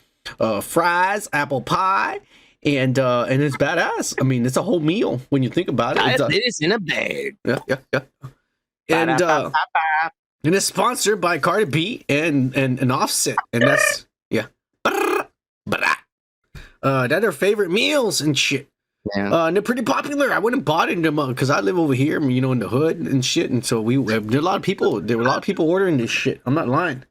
fries, apple pie. And it's badass. I mean, it's a whole meal when you think about it. It is in a bag. Yeah. And it's sponsored by Cardi B and Offset, and that's that are their favorite meals and shit. Yeah. And they're pretty popular. I went and bought them because I live over here, you know, in the hood and shit. And so there were a lot of people ordering this shit. I'm not lying.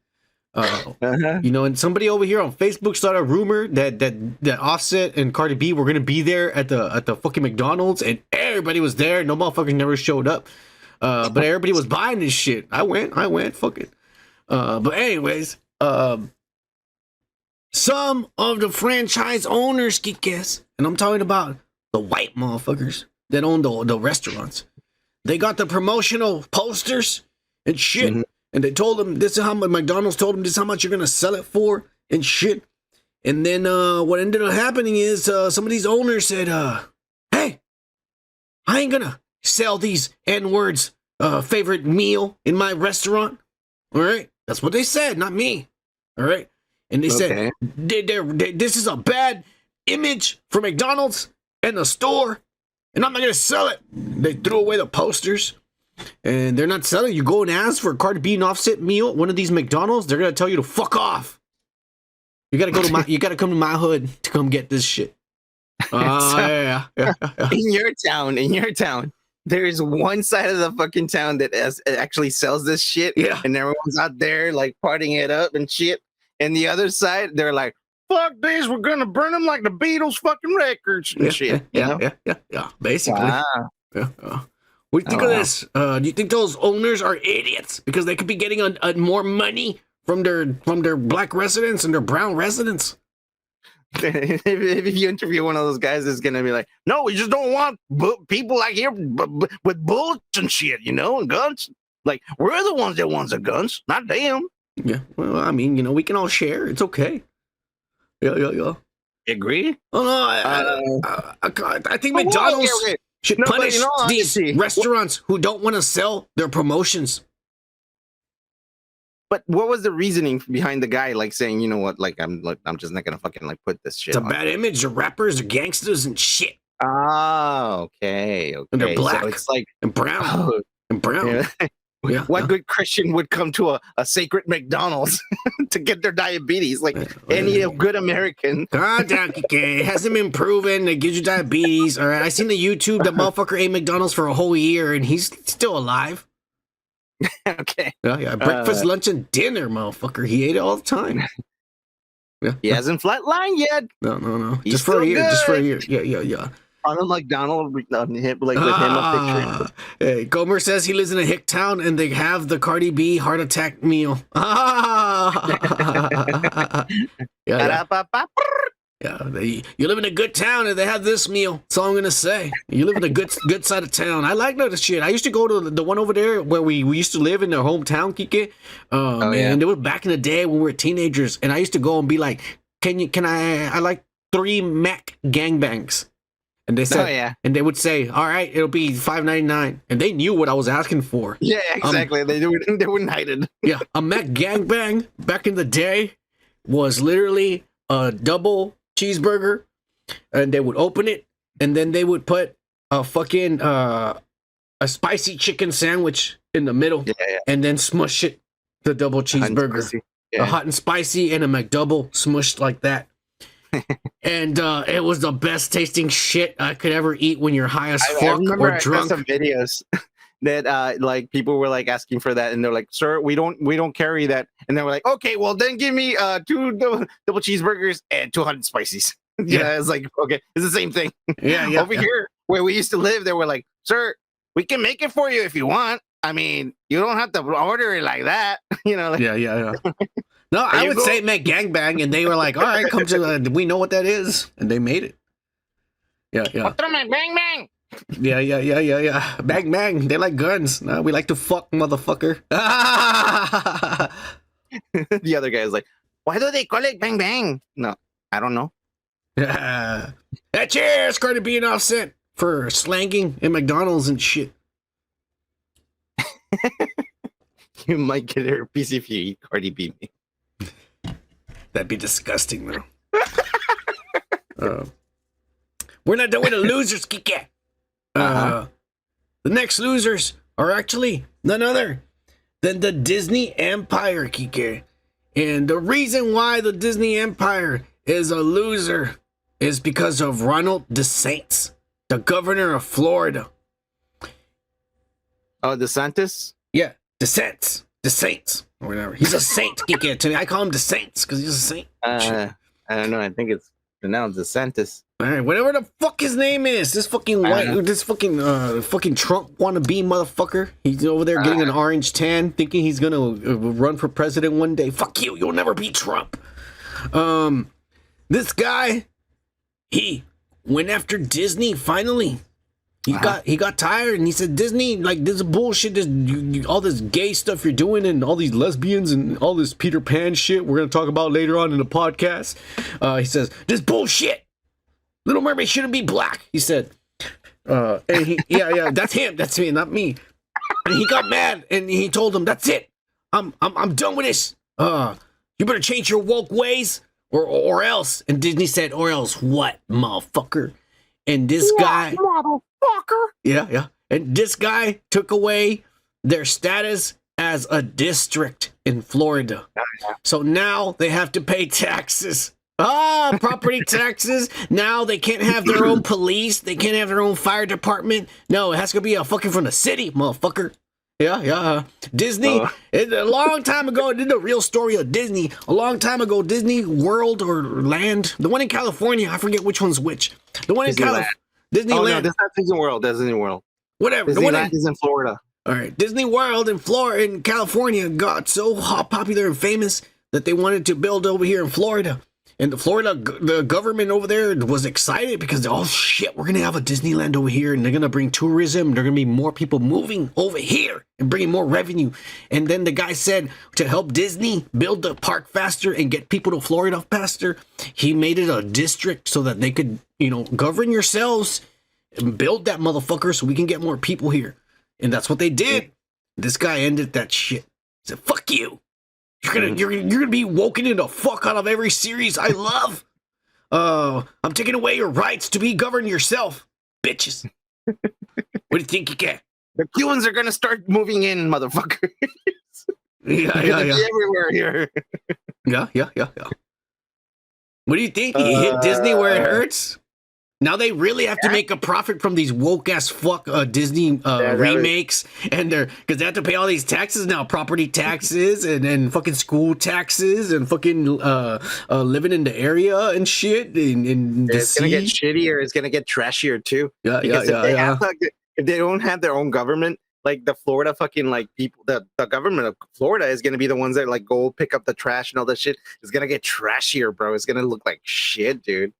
You know, and somebody over here on Facebook started a rumor that Offset and Cardi B were gonna be there at the fucking McDonald's, and everybody was there. No motherfucker never showed up. But everybody was buying this shit. I went, fuck it. But anyways, some of the franchise owners, Kikes, and I'm talking about the white motherfuckers that own the restaurants, they got the promotional posters and shit. Mm-hmm. And they told them this is how much McDonald's told them this is how much you're gonna sell it for and shit. And then what ended up happening is some of these owners said, "Hey, I ain't gonna sell these N-words favorite meal in my restaurant." All right, that's what they said, not me. All right, and they said this is a bad image for McDonald's and the store, and I'm not gonna sell it. They threw away the posters. And they're not selling. You go and ask for a Cardi B and Offset meal at one of these McDonald's, they're gonna tell you to fuck off. You gotta come to my hood to come get this shit. Yeah. In your town, there is one side of the fucking town that actually sells this shit. Yeah. And everyone's out there like partying it up and shit. And the other side, they're like, fuck this, we're gonna burn them like the Beatles fucking records and shit. Yeah. Basically. Wow. Yeah. What do you think of this? Do you think those owners are idiots because they could be getting more money from their black residents and their brown residents? If you interview one of those guys, it's gonna be like, no, we just don't want people like here with bullets and shit, you know, and guns. Like, we're the ones that wants the guns, not them. Yeah. Well, I mean, you know, we can all share. It's okay. Yeah. Agree? Oh no, I think McDonald's. Okay. Should punish these restaurants who don't want to sell their promotions. But what was the reasoning behind the guy like saying, you know what, like I'm just not gonna fucking like put this shit. It's a bad image. The rappers are gangsters and shit. Oh, okay. And they're black. So it's like and brown. And brown. Yeah. What good Christian would come to a sacred McDonald's to get their diabetes? Like any good American. God damn, it hasn't been proven. It gives you diabetes. All right, I seen the YouTube that motherfucker ate McDonald's for a whole year and he's still alive. Okay. Yeah. Breakfast, lunch, and dinner, motherfucker. He ate it all the time. Yeah. He hasn't flatlined yet. No. He's just for a year. good. Just for a year. Yeah. On a McDonald's, with him a picture. Hey, Gomer says he lives in a hick town and they have the Cardi B heart attack meal. You live in a good town and they have this meal. That's all I'm gonna say. You live in a good side of town. I like that shit. I used to go to the one over there where we used to live in their hometown, Kike. Man, it was back in the day when we were teenagers, and I used to go and be like, I like 3 Mac gangbangs. And they said, and they would say, all right, it'll be $5.99. And they knew what I was asking for. Yeah, exactly. They wouldn't hide it. Yeah, a Mac gangbang back in the day was literally a double cheeseburger, and they would open it, and then they would put a fucking a spicy chicken sandwich in the middle, and then smush it, the double cheeseburger, a hot and spicy, and a McDouble smushed like that. And it was the best tasting shit I could ever eat when you're high as fuck or drunk. I saw some videos that like people were like asking for that, and they're like, "Sir, we don't carry that." And they were like, "Okay, well then give me 2 double cheeseburgers and 200 spices." Yeah, it's like, okay, it's the same thing. Yeah. Over here where we used to live, they were like, "Sir, we can make it for you if you want. I mean, you don't have to order it like that." You know? Like, yeah. No, I would say make gangbang, and they were like, all right, come to, we know what that is. And they made it. Yeah. Bang, bang. Yeah. Bang, bang. They like guns. No, we like to fuck, motherfucker. The other guy is like, why do they call it bang, bang? No, I don't know. Cheers, Cardi being offset for slanging in McDonald's and shit. You might get her piece if you eat Cardi B. That'd be disgusting, though. We're not done with the losers, Kike. The next losers are actually none other than the Disney Empire, Kike. And the reason why the Disney Empire is a loser is because of Ronald DeSantis, the governor of Florida. Oh, DeSantis? Yeah, DeSantis. Or whatever. He's a saint, Kike. To me, I call him DeSantis because he's a saint. I don't know. I think it's pronounced DeSantis. All right, whatever the fuck his name is, this fucking fucking Trump wannabe motherfucker. He's over there getting an orange tan, thinking he's gonna run for president one day. Fuck you, you'll never beat Trump. This guy, he went after Disney finally. He got tired, and he said, Disney, like, this is bullshit, all this gay stuff you're doing, and all these lesbians, and all this Peter Pan shit we're gonna talk about later on in the podcast. He says, this bullshit. Little Mermaid shouldn't be black, he said. And yeah, that's him, that's me, not me. And he got mad, and he told him, that's it. I'm done with this. You better change your woke ways, or else. And Disney said, or else what, motherfucker? And this guy, motherfucker. Yeah. And this guy took away their status as a district in Florida. So now they have to pay taxes. Property taxes. Now they can't have their own police. They can't have their own fire department. No, it has to be a fucking from the city, motherfucker. Yeah. Disney, a long time ago, this is the real story of Disney. A long time ago, Disney World or Land, the one in California, I forget which one's which. The one in California. Disneyland. Oh, no, this is not Disney World. That's Disney World. Whatever. Disneyland is in Florida. All right. Disney World in Florida, in California, got so popular and famous that they wanted to build over here in Florida. And the government over there was excited because, oh shit, we're gonna have a Disneyland over here, and they're gonna bring tourism. They're gonna be more people moving over here and bringing more revenue. And then the guy said to help Disney build the park faster and get people to Florida faster, he made it a district so that they could, govern yourselves and build that motherfucker so we can get more people here. And that's what they did. This guy ended that shit. He said, "Fuck you. You're gonna be woken in the fuck out of every series I love. I'm taking away your rights to be governed yourself, bitches." What do you think you get? The Cubans are gonna start moving in, motherfuckers. Yeah. Everywhere here. Yeah. What do you think? You hit Disney where it hurts? Now they really have to make a profit from these woke ass fuck Disney remakes, and because they have to pay all these taxes now, property taxes and fucking school taxes and fucking living in the area and shit. It's gonna get shittier. It's gonna get trashier too. Yeah. If they don't have their own government, like the Florida fucking like people, the government of Florida is gonna be the ones that like go pick up the trash and all that shit. It's gonna get trashier, bro. It's gonna look like shit, dude.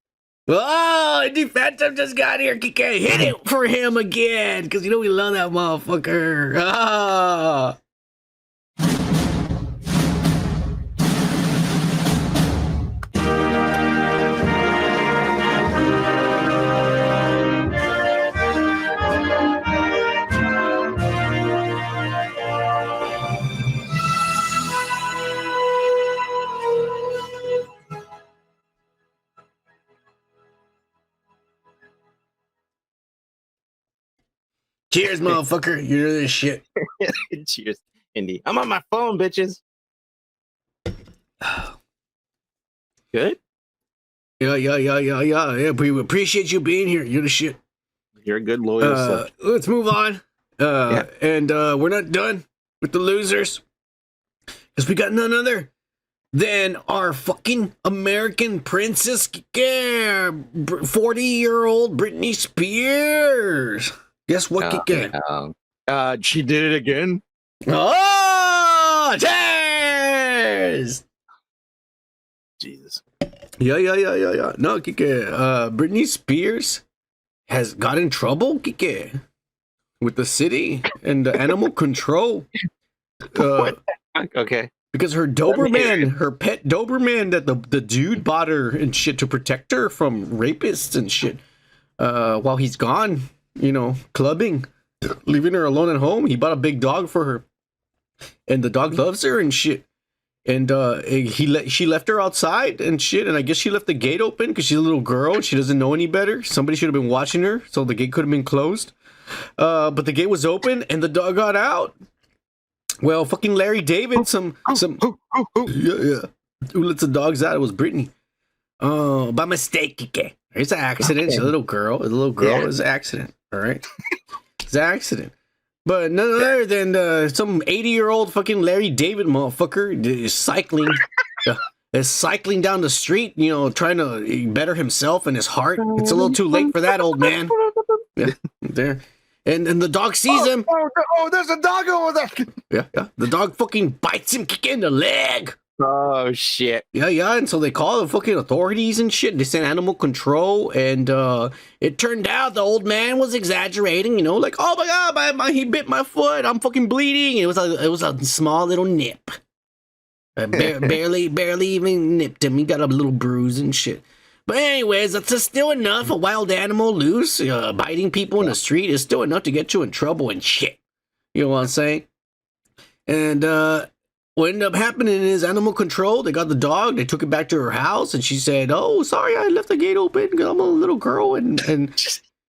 Oh, the Phantom just got here. Kike, hit it for him again, because we love that motherfucker. Cheers, motherfucker. You're this shit. Cheers, Indy. I'm on my phone, bitches. Good. Yeah. We appreciate you being here. You're the shit. You're a good loyal son. Let's move on. And we're not done with the losers. Because we got none other than our fucking American princess, 40-year-old Britney Spears. Guess what, She did it again. Oh, cheers! Jesus. Yeah. No, Kike. Britney Spears has got in trouble, Kike, with the city and the animal control. Okay. Because her Doberman, her pet Doberman that the dude bought her and shit to protect her from rapists and shit, while he's gone, clubbing, leaving her alone at home. He bought a big dog for her, and the dog loves her and shit. And she left her outside and shit, and I guess she left the gate open because she's a little girl and she doesn't know any better. Somebody should have been watching her, so the gate could have been closed. But the gate was open and the dog got out. Well, fucking Larry David, who lets the dogs out? It was Britney. By mistake, Kike. It's an accident. Okay. It's a little girl. Yeah. It's an accident. All right. It's an accident. But none other than some 80-year-old fucking Larry David motherfucker is cycling down the street, trying to better himself and his heart. It's a little too late for that, old man. Yeah, there. And the dog sees him. Oh, there's a dog over there. Yeah. The dog fucking bites him, kick in the leg. Oh, shit. Yeah. And so they call the fucking authorities and shit. They sent animal control. And it turned out the old man was exaggerating, like, oh my God, he bit my foot. I'm fucking bleeding. It was a small little nip. Barely even nipped him. He got a little bruise and shit. But anyways, that's just still enough. A wild animal loose, biting people in the street is still enough to get you in trouble and shit. You know what I'm saying? And what ended up happening is animal control. They got the dog. They took it back to her house, and she said, "Oh, sorry, I left the gate open because I'm a little girl and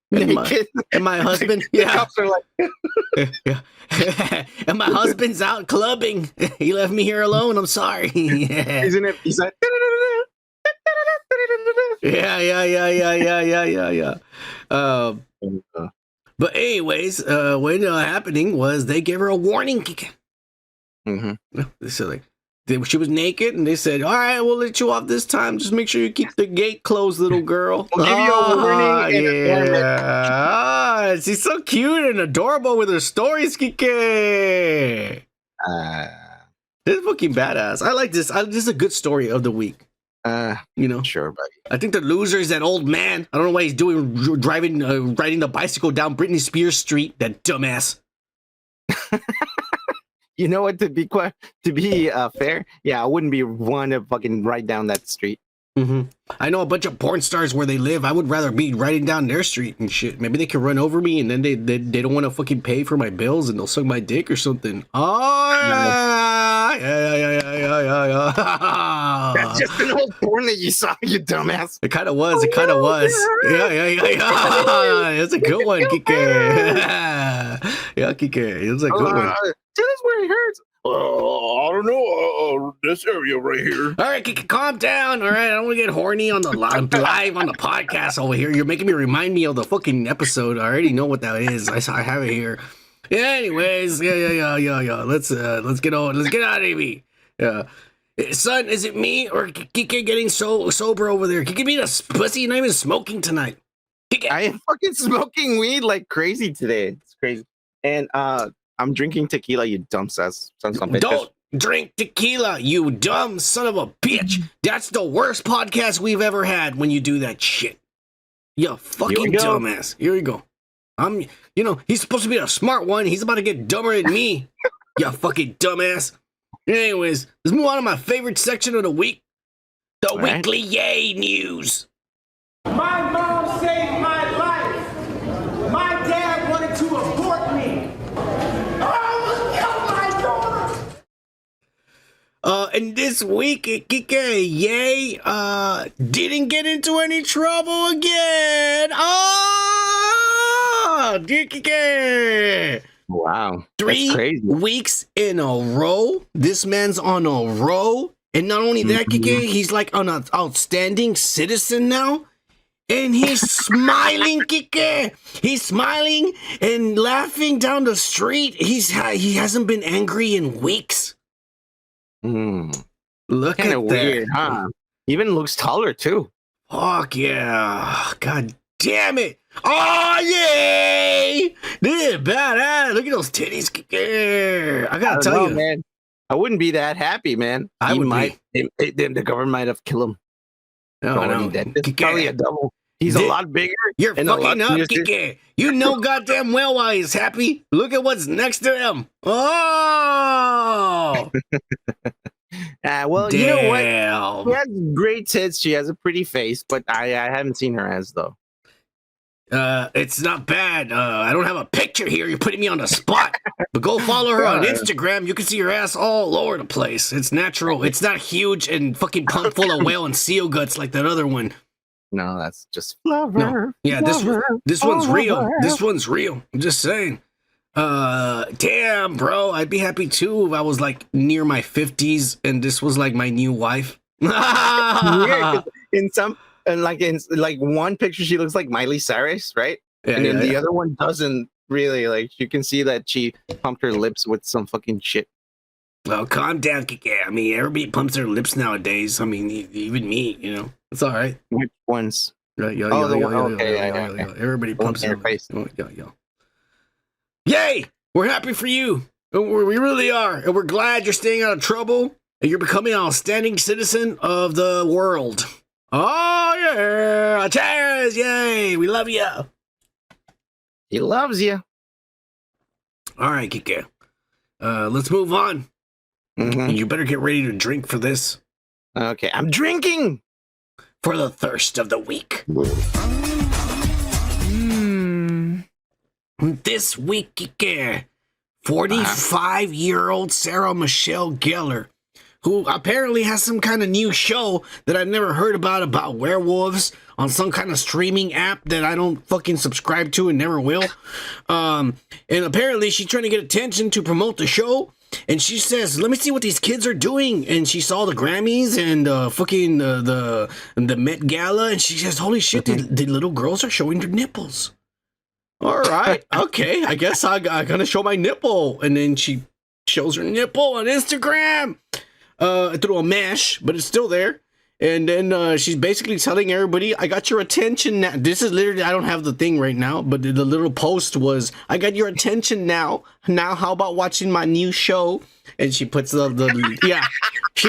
my husband, yeah, and my husband's out clubbing. He left me here alone. I'm sorry." Isn't it? He's like. Yeah. But anyways, what ended up happening was they gave her a warning. Mm-hmm. They said she was naked, and they said, "All right, we'll let you off this time. Just make sure you keep the gate closed, little girl." We'll give you a warning. Yeah, she's so cute and adorable with her stories, Kike. This is fucking badass. I like this. This is a good story of the week. Sure, buddy. I think the loser is that old man. I don't know why he's riding the bicycle down Britney Spears Street. That dumbass. You know what? To be fair, yeah, I wouldn't be one to fucking ride down that street. Mm-hmm. I know a bunch of porn stars where they live. I would rather be riding down their street and shit. Maybe they can run over me, and then they don't want to fucking pay for my bills, and they'll suck my dick or something. Oh, yeah. That's just an old porn that you saw, you dumbass. It kind of was. Yeah. It's a good one, Kike. Yeah, Kike. It's a good one. Tell us where it hurts. I don't know. This area right here. All right, Kike, calm down. All right, I don't want to get horny on the live on the podcast over here. You're making me remind me of the fucking episode. I already know what that is. I have it here. Yeah. Anyways, yeah. Let's get on. Let's get out of here. Yeah. Son, is it me or Kike getting so sober over there? Kike being a pussy, you're not even smoking tonight. Kike. I am fucking smoking weed like crazy today. It's crazy. And I'm drinking tequila, you dumb son of a bitch. Don't drink tequila, you dumb son of a bitch. That's the worst podcast we've ever had when you do that shit. You fucking dumbass. Here we go. He's supposed to be a smart one. He's about to get dumber than me. You fucking dumbass. Anyways, let's move on to my favorite section of the week. The weekly Yay News. My mom saved my life. My dad wanted to abort me. And this week, Kike, Yay, didn't get into any trouble again. Oh! Kike. Wow. 3 weeks in a row. This man's on a roll. And not only that, Kike, he's like an outstanding citizen now. And he's smiling, Kike. He's smiling and laughing down the street. He hasn't been angry in weeks. Look Kinda at weird, that. huh? Even looks taller too. Fuck yeah. God damn it. Oh, yay. This is badass. Look at those titties, Kike. I gotta tell you, man. I wouldn't be that happy, man. I would The government might have killed him. No. It's probably a double. He's a lot bigger. You're and a lot fucking up, fiercer. Kike. You know goddamn well why he's happy. Look at what's next to him. Oh! Well, damn. you know what? She has great tits. She has a pretty face, but I haven't seen her ass, though. It's not bad. I don't have a picture here. You're putting me on the spot. But go follow her on Instagram. You can see her ass all over the place. It's natural. It's not huge and fucking pumped full of whale and seal guts like that other one. No, that's just Lover. Yeah, this one's real. This one's real. I'm just saying. Damn, bro. I'd be happy too if I was like near my 50s and this was like my new wife. Weird, in some in one picture she looks like Miley Cyrus, right? Yeah, and then the other one doesn't really. Like you can see that she pumped her lips with some fucking shit. Well, calm down, Kike. I mean, everybody pumps their lips nowadays. I mean, even me, you know. It's all right. Which ones? Everybody pumps their face. Yay! We're happy for you. We really are. And we're glad you're staying out of trouble and you're becoming an outstanding citizen of the world. Oh, yeah. Cheers. Yay. We love you. He loves you. All right, Kike. Let's move on. And you better get ready to drink for this. Okay, I'm drinking for the thirst of the week. This week, Kike, 45-year-old Sarah Michelle Gellar, who apparently has some kind of new show that I've never heard about werewolves on some kind of streaming app that I don't fucking subscribe to and never will. And apparently she's trying to get attention to promote the show. And she says, let me see what these kids are doing. And she saw the Grammys and fucking the Met Gala. And she says, holy shit, the little girls are showing their nipples. All right. Okay. I guess I'm going to show my nipple. And then she shows her nipple on Instagram through a mesh, but it's still there. And then she's basically telling everybody, I got your attention now. This is literally, I don't have the thing right now, but the little post was, I got your attention now. Now, how about watching my new show? And she puts she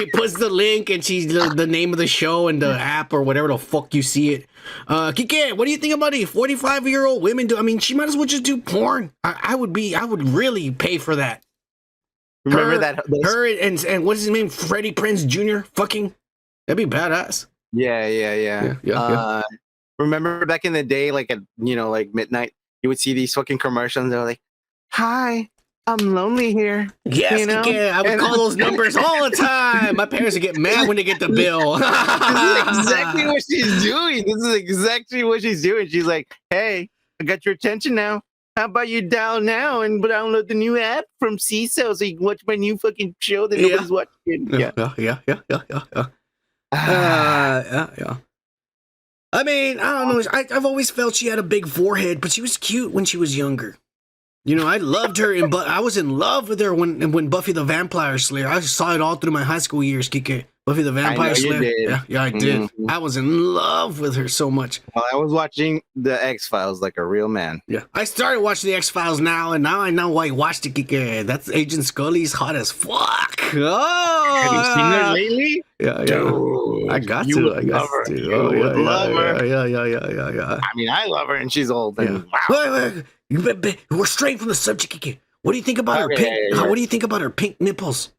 puts the link and she's the name of the show and the app or whatever the fuck you see it. Kike, what do you think about it? 45-year-old women do? I mean, she might as well just do porn. I would really pay for that. Remember that? Her and what's his name? Freddie Prinze Jr. Fucking. That'd be badass. Yeah. Remember back in the day, like at like midnight, you would see these fucking commercials. They're like, "Hi, I'm lonely here." Yes, I would call those numbers all the time. My parents would get mad when they get the bill. This is exactly what she's doing. She's like, "Hey, I got your attention now. How about you dial now and download the new app from CISO so you can watch my new fucking show that nobody's watching?" Yeah. I mean, I don't know. I've always felt she had a big forehead, but she was cute when she was younger. You know, I loved her, but I was in love with her when Buffy the Vampire Slayer. I saw it all through my high school years, Kike. Buffy the Vampire Slayer. Yeah, I did. I was in love with her so much. Well, I was watching the X-Files like a real man. Yeah, I started watching the X-Files now, and now I know why I watched it, Kike. That's Agent Scully's hot as fuck. Oh, have you seen her lately? Yeah. Dude, I got to. Love her. Yeah. I mean, I love her, and she's old. And wow. Wait. We're straying from the subject, Kike. What do you think about her pink? What do you think about her pink nipples?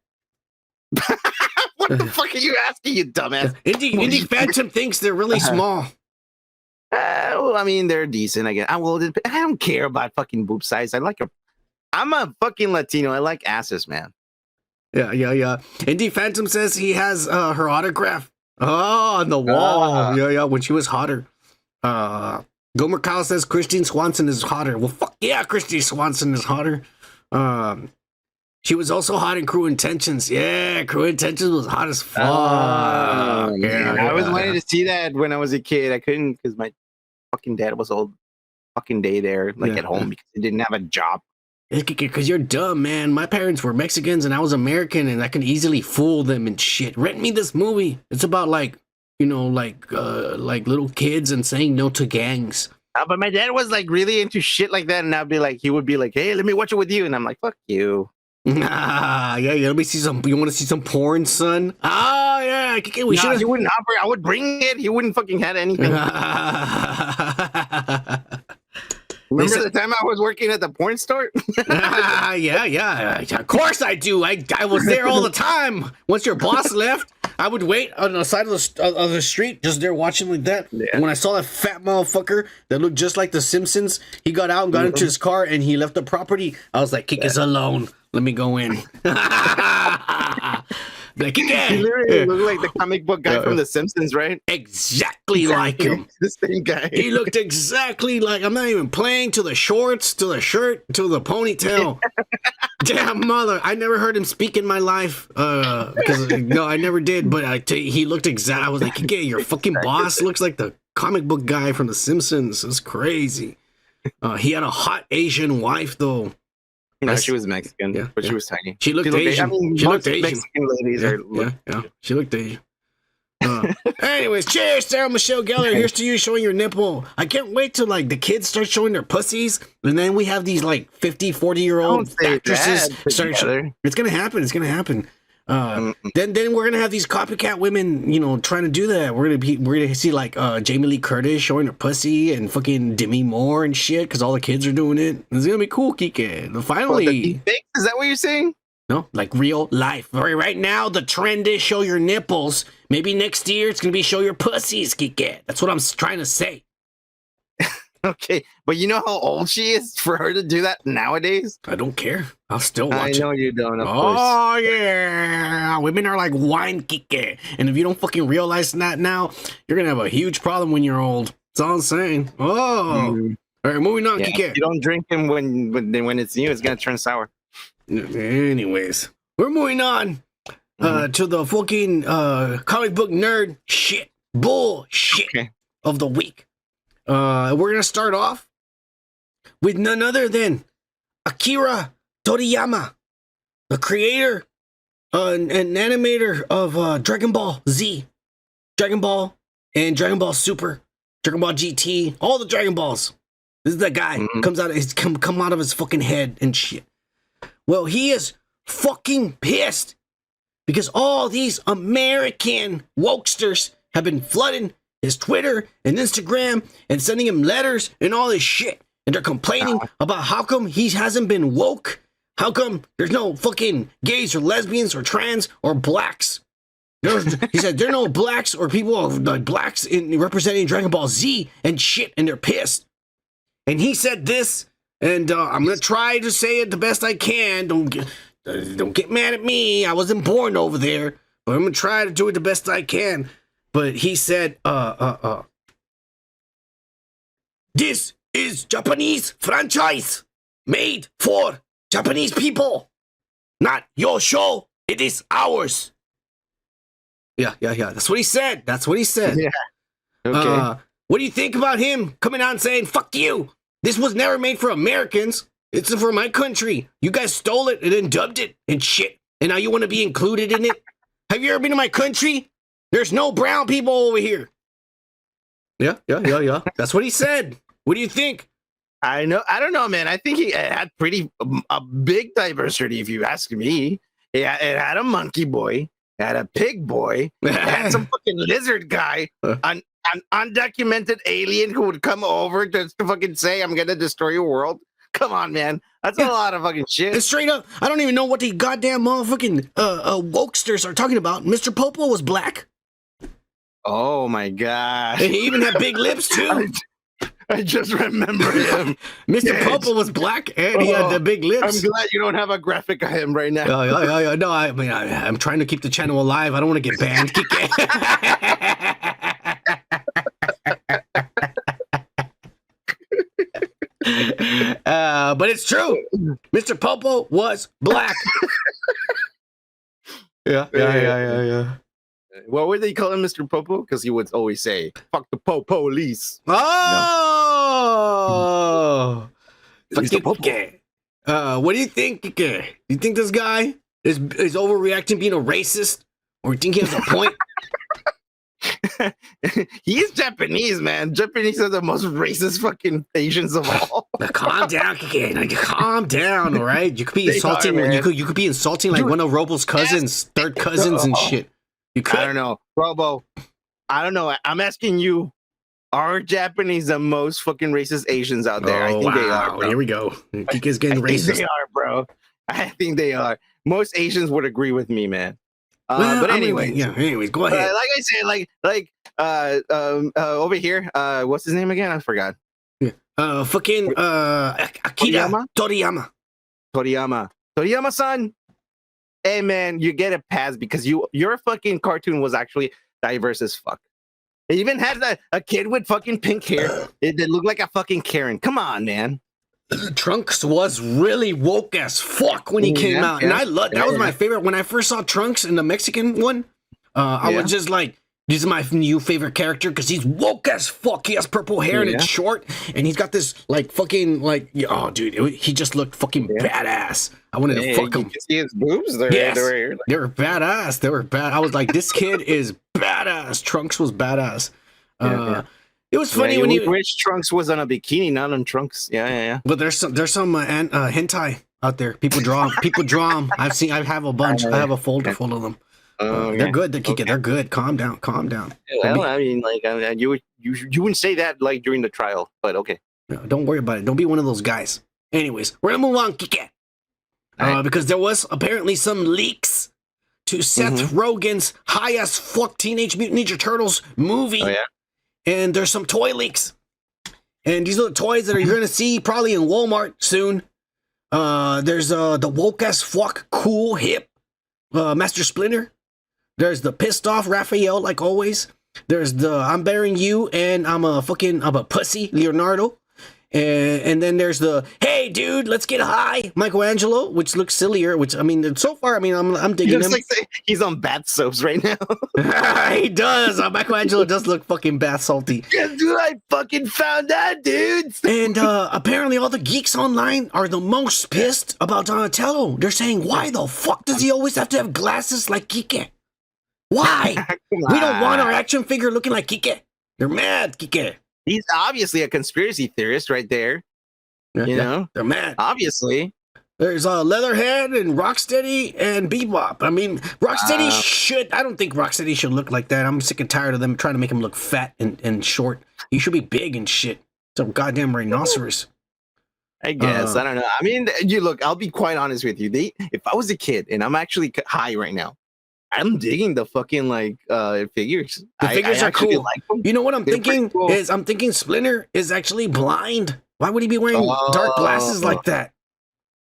What the fuck are you asking, you dumbass? Indy Phantom thinks they're really small. Well, I mean, they're decent, I guess. I don't care about fucking boob size. I like her. I'm a fucking Latino. I like asses, man. Yeah. Indy Phantom says he has her autograph. Oh, on the wall. Yeah, when she was hotter. Gomer Kyle says Christine Swanson is hotter. Well, fuck yeah, Christine Swanson is hotter. She was also hot in Cruel Intentions. Yeah, Cruel Intentions was hot as fuck. I was wanting to see that when I was a kid. I couldn't because my fucking dad was all fucking day there, like at home, because he didn't have a job. Because you're dumb, man. My parents were Mexicans and I was American, and I could easily fool them and shit. Rent me this movie. It's about like little kids and saying no to gangs. But my dad was like really into shit like that, and he would be like, "Hey, let me watch it with you," and I'm like, "Fuck you." Yeah. Let me see some. You want to see some porn, son? Oh yeah. We should. He wouldn't offer. I would bring it. He wouldn't fucking have anything. Remember the time I was working at the porn store? Yeah. Of course I do. I was there all the time. Once your boss left, I would wait on the side of the street, just there watching like that. Yeah. And when I saw that fat motherfucker that looked just like the Simpsons, he got out and got into his car and he left the property. I was like, Kick is alone. Let me go in. Like, he literally looked like the comic book guy from The Simpsons, right? Exactly like him. The same guy. He looked exactly like. I'm not even playing, to the shorts, to the shirt, to the ponytail. Damn mother! I never heard him speak in my life. Because no, I never did. But he looked exact. I was like, "Yeah, your fucking boss looks like the comic book guy from The Simpsons." It's crazy. He had a hot Asian wife though. No, she was Mexican, but she was tiny. She looked Asian. I mean, she looked Asian. Mexican ladies are. Yeah. She looked Asian. Anyways, cheers, Sarah Michelle Gellar. Here's to you showing your nipple. I can't wait till like the kids start showing their pussies, and then we have these like 50, 40-year-old actresses start showing. It's gonna happen. Then we're gonna have these copycat women, trying to do that. We're gonna see like Jamie Lee Curtis showing her pussy and fucking Demi Moore and shit because all the kids are doing it. It's gonna be cool, Kike. Finally, is that what you're saying? No, like real life. Right now, the trend is show your nipples. Maybe next year it's gonna be show your pussies, Kike. That's what I'm trying to say. Okay, but you know how old she is for her to do that nowadays? I don't care. I'll still watch it. I know you don't, of course. Oh, yeah. Women are like wine, Kike. And if you don't fucking realize that now, you're going to have a huge problem when you're old. That's all I'm saying. Oh. All right, moving on, Kike. If you don't drink them when it's new, it's going to turn sour. Anyways, we're moving on to the fucking comic book nerd shit. Bullshit of the week. We're going to start off with none other than Akira Toriyama, the creator and animator of Dragon Ball Z, Dragon Ball, and Dragon Ball Super, Dragon Ball GT, all the Dragon Balls. This is that guy. Comes out of his come out of his fucking head and shit. Well, he is fucking pissed because all these American wokesters have been flooding his Twitter and Instagram and sending him letters and all this shit. And they're complaining about how come he hasn't been woke. How come there's no fucking gays or lesbians or trans or blacks. He said there are no blacks or people like blacks in representing Dragon Ball Z and shit. And they're pissed. And he said this, and I'm going to try to say it the best I can. Don't get mad at me. I wasn't born over there. But I'm going to try to do it the best I can. But he said, this is Japanese franchise made for Japanese people. Not your show. It is ours. Yeah. That's what he said. Yeah. Okay. What do you think about him coming out and saying, fuck you? This was never made for Americans. It's for my country. You guys stole it and then dubbed it and shit. And now you want to be included in it? Have you ever been to my country? There's no brown people over here. Yeah. That's what he said. What do you think? I don't know, man. I think he had a big diversity, if you ask me. It had a monkey boy, it had a pig boy, it had some fucking lizard guy, an undocumented alien who would come over just to fucking say, I'm going to destroy your world. Come on, man. That's a lot of fucking shit. And straight up, I don't even know what the goddamn motherfucking wokesters are talking about. Mr. Popo was black. Oh my god! And he even had big lips too. I just remember him. Mr. Popo was black and he had the big lips. I'm glad you don't have a graphic of him right now. Yeah. No, I mean, I'm trying to keep the channel alive. I don't want to get banned. But it's true. Mr. Popo was black. Yeah. What would they call him, Mr. Popo? Because he would always say, "Fuck the police." Oh, Mr. Popo. What do you think? Do you think this guy is overreacting, being a racist, or do you think he has a point? He's Japanese, man. Japanese are the most racist fucking Asians of all. Calm down, Kike. Calm down, all right? You could be insulting. You could be insulting like one of Robo's cousins, third cousins, and shit. You could. I don't know, Robo. I don't know. I'm asking you. Are Japanese the most fucking racist Asians out there? I think they are. Bro. Here we go. Kike's getting racist. They are, bro. I think they are. Most Asians would agree with me, man. But anyway, anyways, go ahead. Like I said, over here, what's his name again? I forgot. Fucking Akira Toriyama-san. Hey man, you get a pass because your fucking cartoon was actually diverse as fuck. It even had a kid with fucking pink hair. It looked like a fucking Karen. Come on, man. Trunks was really woke as fuck when he came out, and I loved that was my favorite. When I first saw Trunks in the Mexican one, I was just like, "This is my new favorite character because he's woke as fuck. He has purple hair and it's short, and he's got this like fucking like oh dude, he just looked fucking badass. I wanted to fuck him. You can see his boobs. They were badass. They were bad. I was like, this kid is badass. Trunks was badass. It was funny when he wish Trunks was on a bikini, not on Trunks. Yeah. But there's some hentai out there. People draw them. I have a bunch. I have a folder full of them. They're good. They're good. Calm down. Well, I mean, like you wouldn't say that like during the trial, but okay. No, don't worry about it. Don't be one of those guys. Anyways, we're gonna move on, Kike. Because there was apparently some leaks to Seth Rogen's high as fuck Teenage Mutant Ninja Turtles movie. Oh, yeah. And there's some toy leaks. And these are the toys that you're going to see probably in Walmart soon. There's the woke as fuck cool hip Master Splinter. There's the pissed off Raphael, like always. There's the I'm burying you and I'm a pussy Leonardo. And then there's the hey dude, let's get high Michelangelo, which looks sillier. Which I mean, so far, I mean, I'm digging him. Like he's on bath soaps right now. He does. Michelangelo does look fucking bath salty. Yeah, dude, I fucking found that, dude. And apparently, all the geeks online are the most pissed about Donatello. They're saying, why the fuck does he always have to have glasses like Kike? Why? We don't want our action figure looking like Kike. They're mad, Kike. He's obviously a conspiracy theorist right there. You know? They're mad. Obviously. There's Leatherhead and Rocksteady and Bebop. I mean, Rocksteady I don't think Rocksteady should look like that. I'm sick and tired of them trying to make him look fat and short. He should be big and shit. Some goddamn rhinoceros. I guess. I don't know. I mean, I'll be quite honest with you. If I was a kid and I'm actually high right now, I'm digging the fucking figures. The figures are cool. Like you know what I'm thinking cool. is I'm thinking Splinter is actually blind. Why would he be wearing dark glasses like that?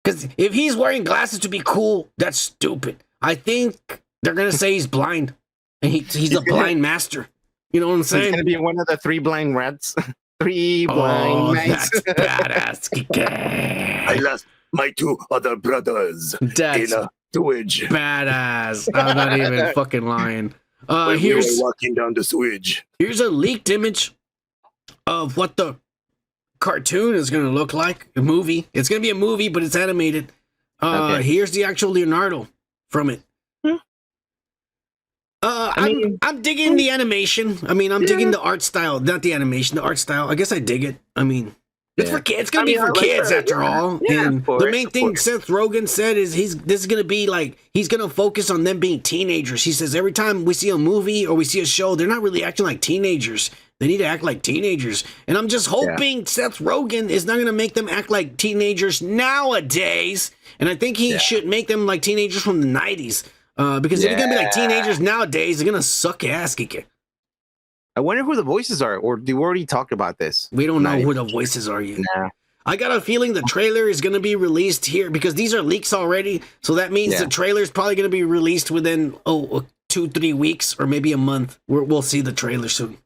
Because if he's wearing glasses to be cool, that's stupid. I think they're gonna say he's blind, and he's a blind master. You know what I'm saying? He's gonna be one of the three blind rats. Three blind rats. That's badass. I lost my two other brothers in a sewage. Badass. I'm not even fucking lying. Here's we were walking down the sewage. Here's a leaked image of what the cartoon is going to look like. A movie. It's going to be a movie, but it's animated. Here's the actual Leonardo from it. I'm digging the animation. I mean, I'm digging the art style, not the animation, the art style. I guess I dig it. I mean, it's for kids. It's gonna be for kids after all. And the main thing Seth Rogen said is this is gonna be like he's gonna focus on them being teenagers. He says every time we see a movie or we see a show, they're not really acting like teenagers. They need to act like teenagers. And I'm just hoping Seth Rogen is not gonna make them act like teenagers nowadays. And I think he should make them like teenagers from the 90s. Because if you're gonna be like teenagers nowadays, they're gonna suck ass, Kike. I wonder who the voices are, or do we already talk about this? We don't know who the voices are yet. Nah. I got a feeling the trailer is gonna be released here because these are leaks already. So that means the trailer is probably gonna be released within 2-3 weeks or maybe a month. We'll see the trailer soon.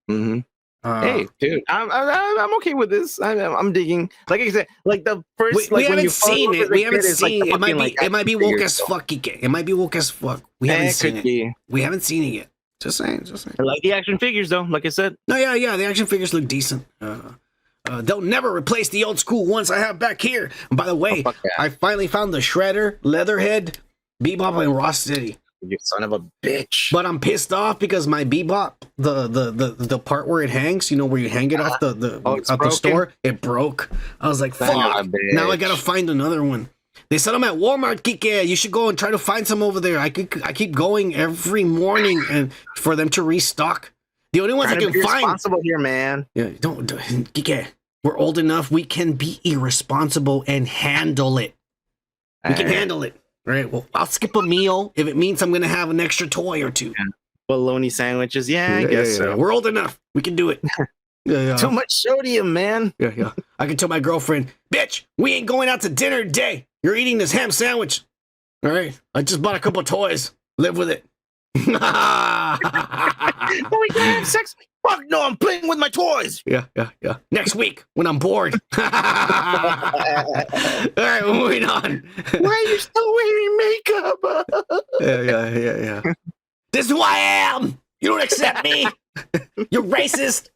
Mm-hmm. Hey, dude, I'm okay with this. I'm digging. Like I said, like the first. We like when haven't you seen it. We haven't it's like seen the it. fucking, It might be woke as fuck. It might be woke as fuck. We haven't seen it. Be. We haven't seen it yet. Just saying. I like the action figures though. Like I said. No, yeah. The action figures look decent. They'll never replace the old school ones I have back here. And by the way, I finally found the Shredder, Leatherhead, Bebop, and Rocksteady. You son of a bitch. But I'm pissed off because my Bebop, the part where it hangs, you know, where you hang it off the store, it broke. I was like, fuck. Now I gotta find another one. They sell them at Walmart, Kike. You should go and try to find some over there. I keep going every morning and for them to restock. The only ones I can find. Responsible here, man. Yeah, don't Kike. We're old enough. We can be irresponsible and handle it. We can handle it. Right. Well, I'll skip a meal if it means I'm going to have an extra toy or two. Bologna sandwiches. Yeah, I guess so. We're old enough. We can do it. Too much sodium, man. Yeah. I can tell my girlfriend, bitch, we ain't going out to dinner today. You're eating this ham sandwich. All right. I just bought a couple of toys. Live with it. Oh, we gotta have sex. Fuck no, I'm playing with my toys. Yeah. Next week when I'm bored. All right, moving on. Why are you still wearing makeup? Yeah. This is who I am. You don't accept me. You're racist.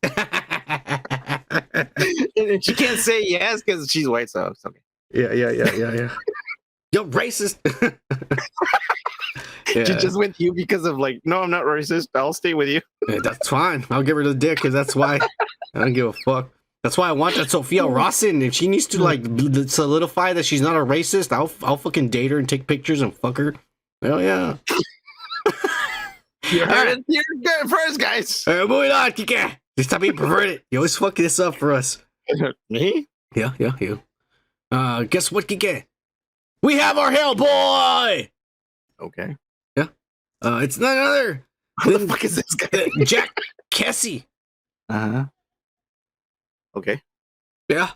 And she can't say yes because she's white, so it's okay. Yeah. You're racist. She just went to you because of like, no, I'm not racist. I'll stay with you. Yeah, that's fine. I'll give her the dick because that's why I don't give a fuck. That's why I want that Sophia Rawson. If she needs to like solidify that she's not a racist, I'll fucking date her and take pictures and fuck her. Hell yeah. You heard it here first, guys. Moving on, Kike. Stop being perverted. You always fuck this up for us. Me? Yeah. Guess what, Kike? We have our Hellboy. Okay. Yeah. It's none other. Who the fuck is this guy? Jack Kessie. Okay. Yeah.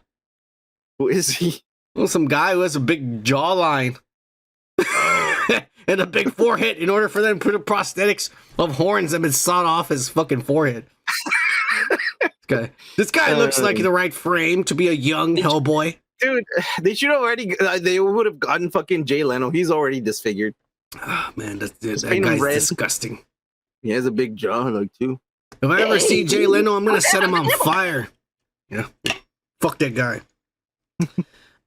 Who is he? Well, some guy who has a big jawline. And a big forehead in order for them to put prosthetics of horns that have been sawed off his fucking forehead. This guy looks like the right frame to be a young Hellboy. Dude, they should already, they would have gotten fucking Jay Leno. He's already disfigured. Oh, man, that guy's disgusting. He has a big jaw, like, too. If I ever see Jay Leno, I'm going to set him on fire. Yeah. Fuck that guy.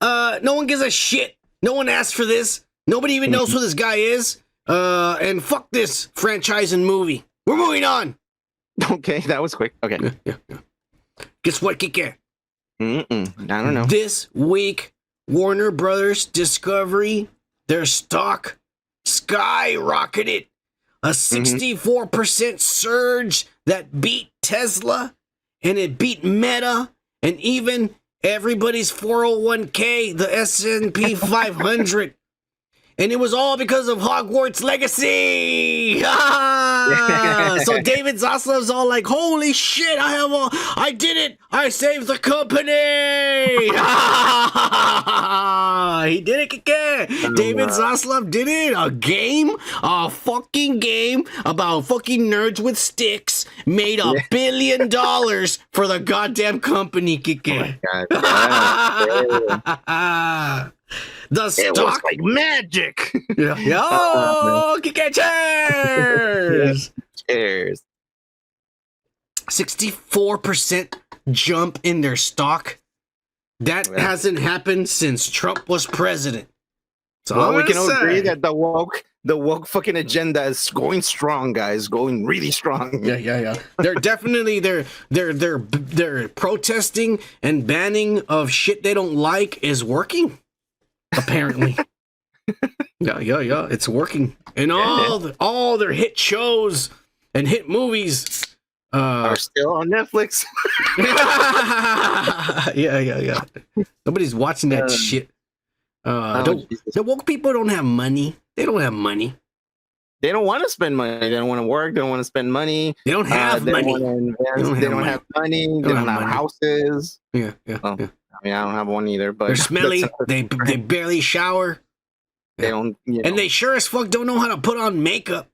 No one gives a shit. No one asked for this. Nobody even knows who this guy is. And fuck this franchise and movie. We're moving on. Okay, that was quick. Okay. Yeah. Guess what, Kike? I don't know. This week, Warner Brothers Discovery, their stock skyrocketed. A 64% surge that beat Tesla, and it beat Meta, and even everybody's 401k, the S&P 500. And it was all because of Hogwarts Legacy. So David Zaslav's all like, "Holy shit! I did it! I saved the company!" He did it again. David Zaslav did it. A fucking game about fucking nerds with sticks made $1 billion for the goddamn company. The stock, it was like magic. Yeah. Oh, cheers! Cheers. 64% jump in their stock. That hasn't happened since Trump was president. So we can all agree that the woke fucking agenda is going strong, guys. Going really strong. Yeah. They're definitely they're protesting and banning of shit they don't like is working. Apparently. Yeah. It's working. And all their hit shows and hit movies are still on Netflix. Yeah. Nobody's watching that shit. The woke people don't have money. They don't have money. They don't want to spend money. They don't want to work. They don't want to spend money. They don't have money. They don't have money. They don't have houses. Yeah. I mean, I don't have one either, but they're smelly. They barely shower. They don't, and they sure as fuck don't know how to put on makeup.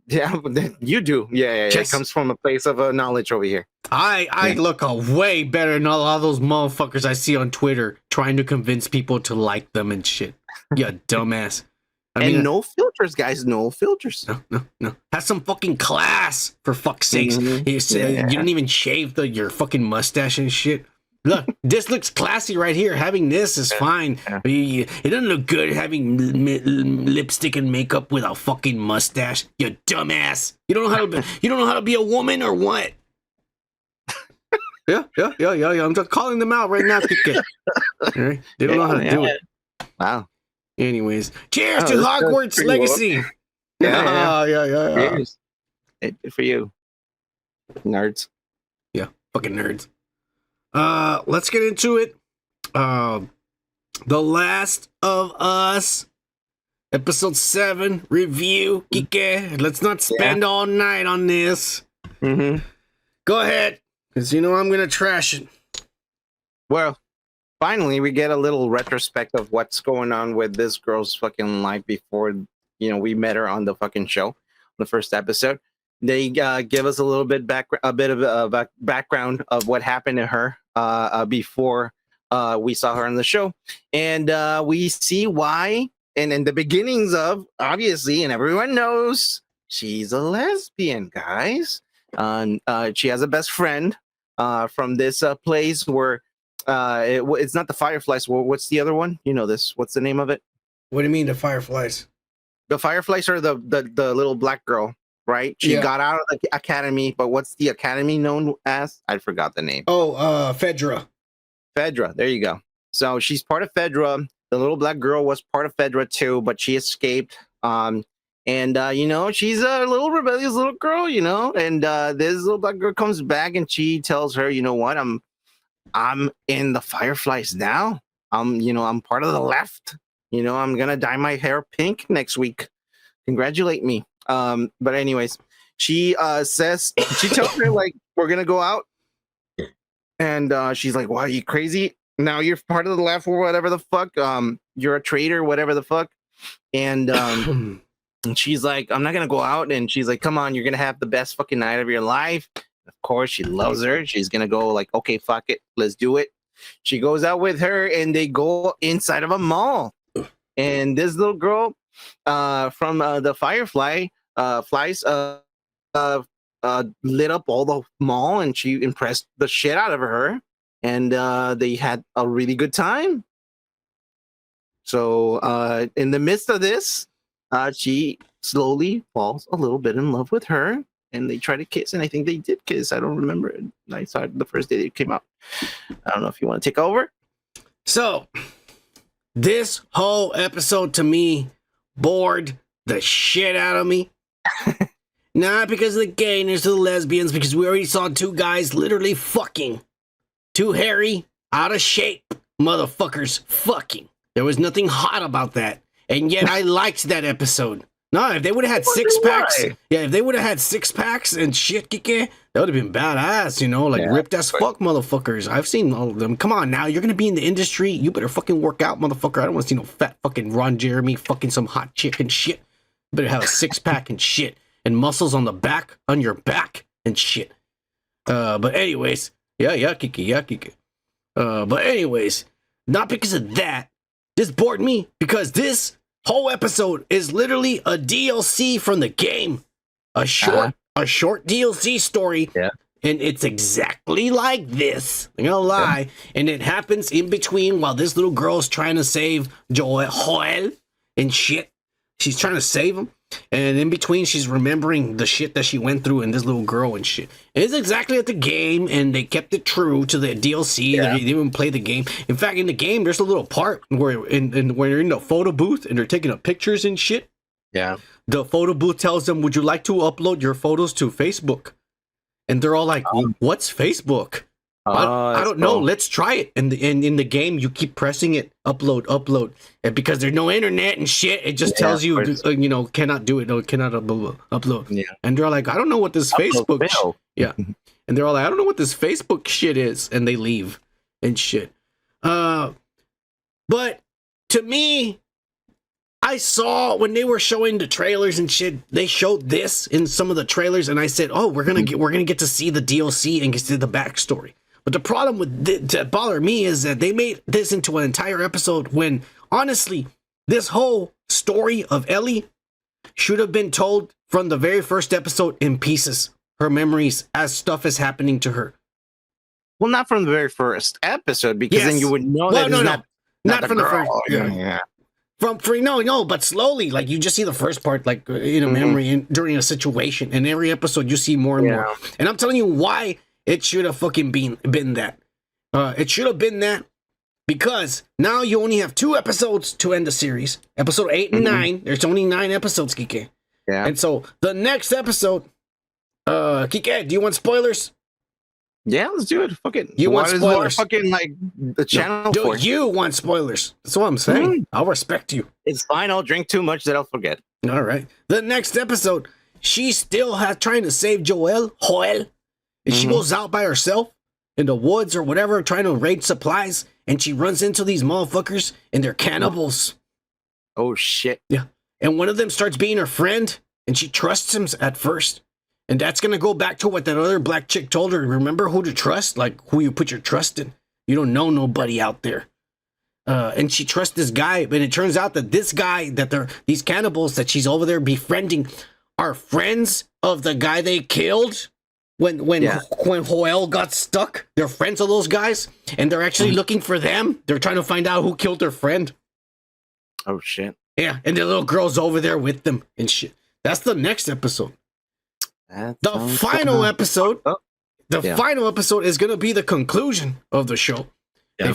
Yeah, but you do. Yeah. It comes from a place of knowledge over here. I look a way better than all those motherfuckers I see on Twitter trying to convince people to like them and shit. You dumbass. I mean, no filters, guys. No filters. No. Have some fucking class, for fuck's sakes. You didn't even shave your fucking mustache and shit. Look, this looks classy right here. Having this is fine. It doesn't look good having lipstick and makeup with a fucking mustache. You dumbass. You don't know how to be a woman or what? Yeah. I'm just calling them out right now. Right? They don't know how to do it. Wow. Anyways, cheers to Hogwarts Legacy. Yeah. Cheers. Good for you, nerds. Yeah, fucking nerds. Let's get into it. The Last of Us, episode 7 review. Kike, let's not spend all night on this. Go ahead, because you know I'm gonna trash it. Well, finally, we get a little retrospect of what's going on with this girl's fucking life before, we met her on the fucking show, the first episode. They give us a little bit of background of what happened to her before we saw her on the show, and we see why. And in the beginnings of, obviously, and everyone knows, she's a lesbian, guys. She has a best friend from this place where it's not the Fireflies. What's the other one? You know this. What's the name of it? What do you mean the Fireflies? The Fireflies are the little black girl. Right? She got out of the academy, but what's the academy known as? I forgot the name. Oh, Fedra. Fedra, there you go. So she's part of Fedra. The little black girl was part of Fedra too, but she escaped. And she's a little rebellious little girl, and this little black girl comes back and she tells her, you know what, I'm in the Fireflies now. I'm part of the left. I'm gonna dye my hair pink next week. Congratulate me. But anyways, she tells her, like, we're gonna go out, and she's like, "Why, are you crazy? Now you're part of the left or whatever the fuck. You're a traitor, whatever the fuck." And and she's like, "I'm not gonna go out." And she's like, "Come on, you're gonna have the best fucking night of your life." Of course, she loves her. She's gonna go like, "Okay, fuck it, let's do it." She goes out with her, and they go inside of a mall, and this little girl from the Firefly flies lit up all the mall, and she impressed the shit out of her, and they had a really good time. So in the midst of this, she slowly falls a little bit in love with her, and they try to kiss, and I think they did kiss. I don't remember. I saw it the first day they came out. I don't know if you want to take over. So this whole episode to me bored the shit out of me. Not because of the gayness or the lesbians, because we already saw two guys literally fucking. Two hairy, out of shape motherfuckers fucking. There was nothing hot about that. And yet I liked that episode. No, if they would have had six-packs. Yeah, if they would have had six-packs and shit, that would have been badass, ripped as fuck motherfuckers. I've seen all of them. Come on now, you're gonna be in the industry. You better fucking work out, motherfucker. I don't want to see no fat fucking Ron Jeremy fucking some hot chick and shit. You better have a six-pack and shit. And muscles on your back and shit. But anyways, Kiki. But anyways, not because of that. This bored me because this whole episode is literally a DLC from the game. A short DLC story. Yeah. And it's exactly like this. I'm gonna lie. Yeah. And it happens in between while this little girl's trying to save Joel and shit. She's trying to save him. And in between, she's remembering the shit that she went through and this little girl and shit. And it's exactly like the game, and they kept it true to the DLC. Yeah. They didn't play the game. In fact, in the game, there's a little part where when you're in the photo booth and they're taking up pictures and shit. Yeah. The photo booth tells them, "Would you like to upload your photos to Facebook?" And they're all like, "What's Facebook?" I don't know. Let's try it. And in the game, you keep pressing it, upload. And because there's no internet and shit, it just tells you, cannot do it. No, cannot upload. Yeah. And they're like, I don't know what this Facebook. Yeah. And they're all like, I don't know what this Facebook shit is. And they leave and shit. But to me, I saw when they were showing the trailers and shit, they showed this in some of the trailers, and I said, "Oh, we're gonna get to see the DLC and get to see the backstory." But the problem with that bothered me is that they made this into an entire episode when, honestly, this whole story of Ellie should have been told from the very first episode in pieces. Her memories as stuff is happening to her. Well, not from the very first episode, because then you would know that it's not from the first. Yeah. But slowly, like you just see the first part, like in a memory during a situation, and every episode you see more and more. And I'm telling you why it should have fucking been that. It should have been that because now you only have 2 episodes to end the series. Episode 8 and 9. There's only 9 episodes, Kike. Yeah. And so the next episode, Kike, do you want spoilers? Yeah, let's do it. Fuck it. You want spoilers? Fucking like the channel. Do you want spoilers? That's what I'm saying. I'll respect you. It's fine. I'll drink too much that I'll forget. All right. The next episode, she still trying to save Joel, and she goes out by herself in the woods or whatever, trying to raid supplies, and she runs into these motherfuckers, and they're cannibals. Oh shit. Yeah. And one of them starts being her friend, and she trusts him at first. And that's going to go back to what that other black chick told her. Remember who to trust? Like who you put your trust in. You don't know nobody out there. And she trusts this guy. But it turns out that this guy, these cannibals that she's over there befriending are friends of the guy they killed when Joel got stuck. They're friends of those guys. And they're actually looking for them. They're trying to find out who killed their friend. Oh, shit. Yeah. And the little girl's over there with them and shit. That's the next episode. The final episode is going to be the conclusion of the show. Yeah.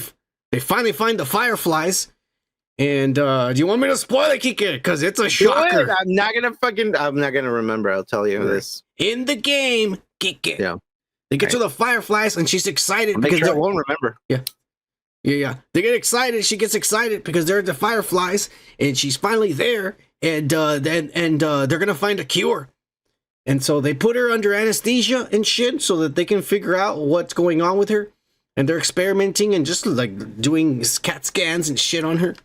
They finally find the Fireflies. And do you want me to spoil it, Kike? Because it's a shocker. I'm not going to remember. I'll tell you this. In the game, Kike. Yeah. They get to the Fireflies and she's excited because I won't remember. Yeah. They get excited. She gets excited because they're the Fireflies and she's finally there. And they're going to find a cure. And so they put her under anesthesia and shit so that they can figure out what's going on with her. And they're experimenting and just like doing CAT scans and shit on her.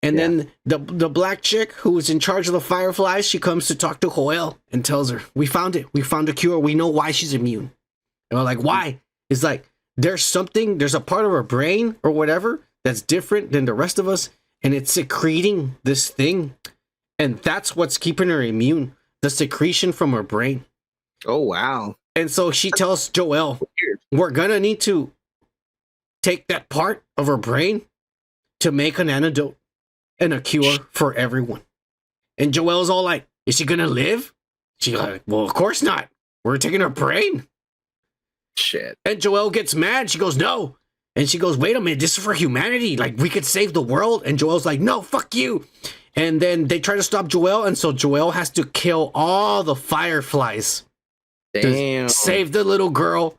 And then the black chick who is in charge of the Fireflies, she comes to talk to Joel and tells her, we found it. We found a cure. We know why she's immune. And we're like, why? It's like, there's a part of her brain or whatever that's different than the rest of us. And it's secreting this thing. And that's what's keeping her immune. The secretion from her brain. Oh, wow. And so she tells Joel, we're going to need to take that part of her brain to make an antidote and a cure for everyone. And Joel's all like, is she going to live? She's like, well, of course not. We're taking her brain. Shit. And Joel gets mad. She goes, no. And she goes, wait a minute. This is for humanity. Like, we could save the world. And Joel's like, no, fuck you. And then they try to stop Joel, and so Joel has to kill all the Fireflies. Damn. To save the little girl.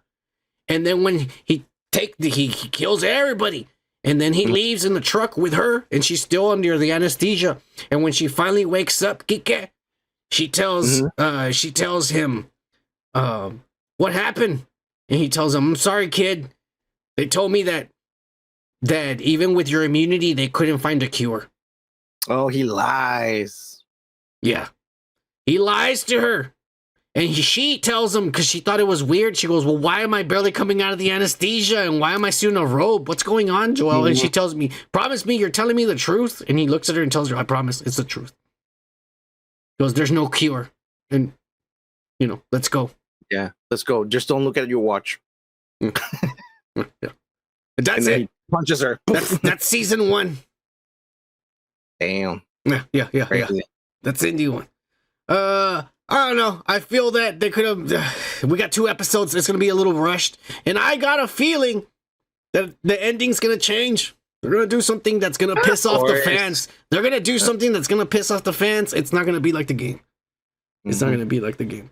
And then when he kills everybody. And then he leaves in the truck with her, and she's still under the anesthesia. And when she finally wakes up, Kike, she tells him what happened. And he tells him, I'm sorry, kid. They told me that even with your immunity, they couldn't find a cure. Oh, he lies. Yeah. He lies to her. And she tells him, because she thought it was weird, she goes, well, why am I barely coming out of the anesthesia? And why am I still in a robe? What's going on, Joel? And she tells me, promise me you're telling me the truth. And he looks at her and tells her, I promise, it's the truth. He goes, there's no cure. And, let's go. Yeah, let's go. Just don't look at your watch. Yeah. That's it. He punches her. That's season 1. Damn. Yeah. That's indie 1. I don't know. I feel that they could have. We got 2 episodes. It's going to be a little rushed. And I got a feeling that the ending's going to change. They're going to do something that's going to piss off the fans. They're going to do something that's going to piss off the fans. It's not going to be like the game. It's not going to be like the game.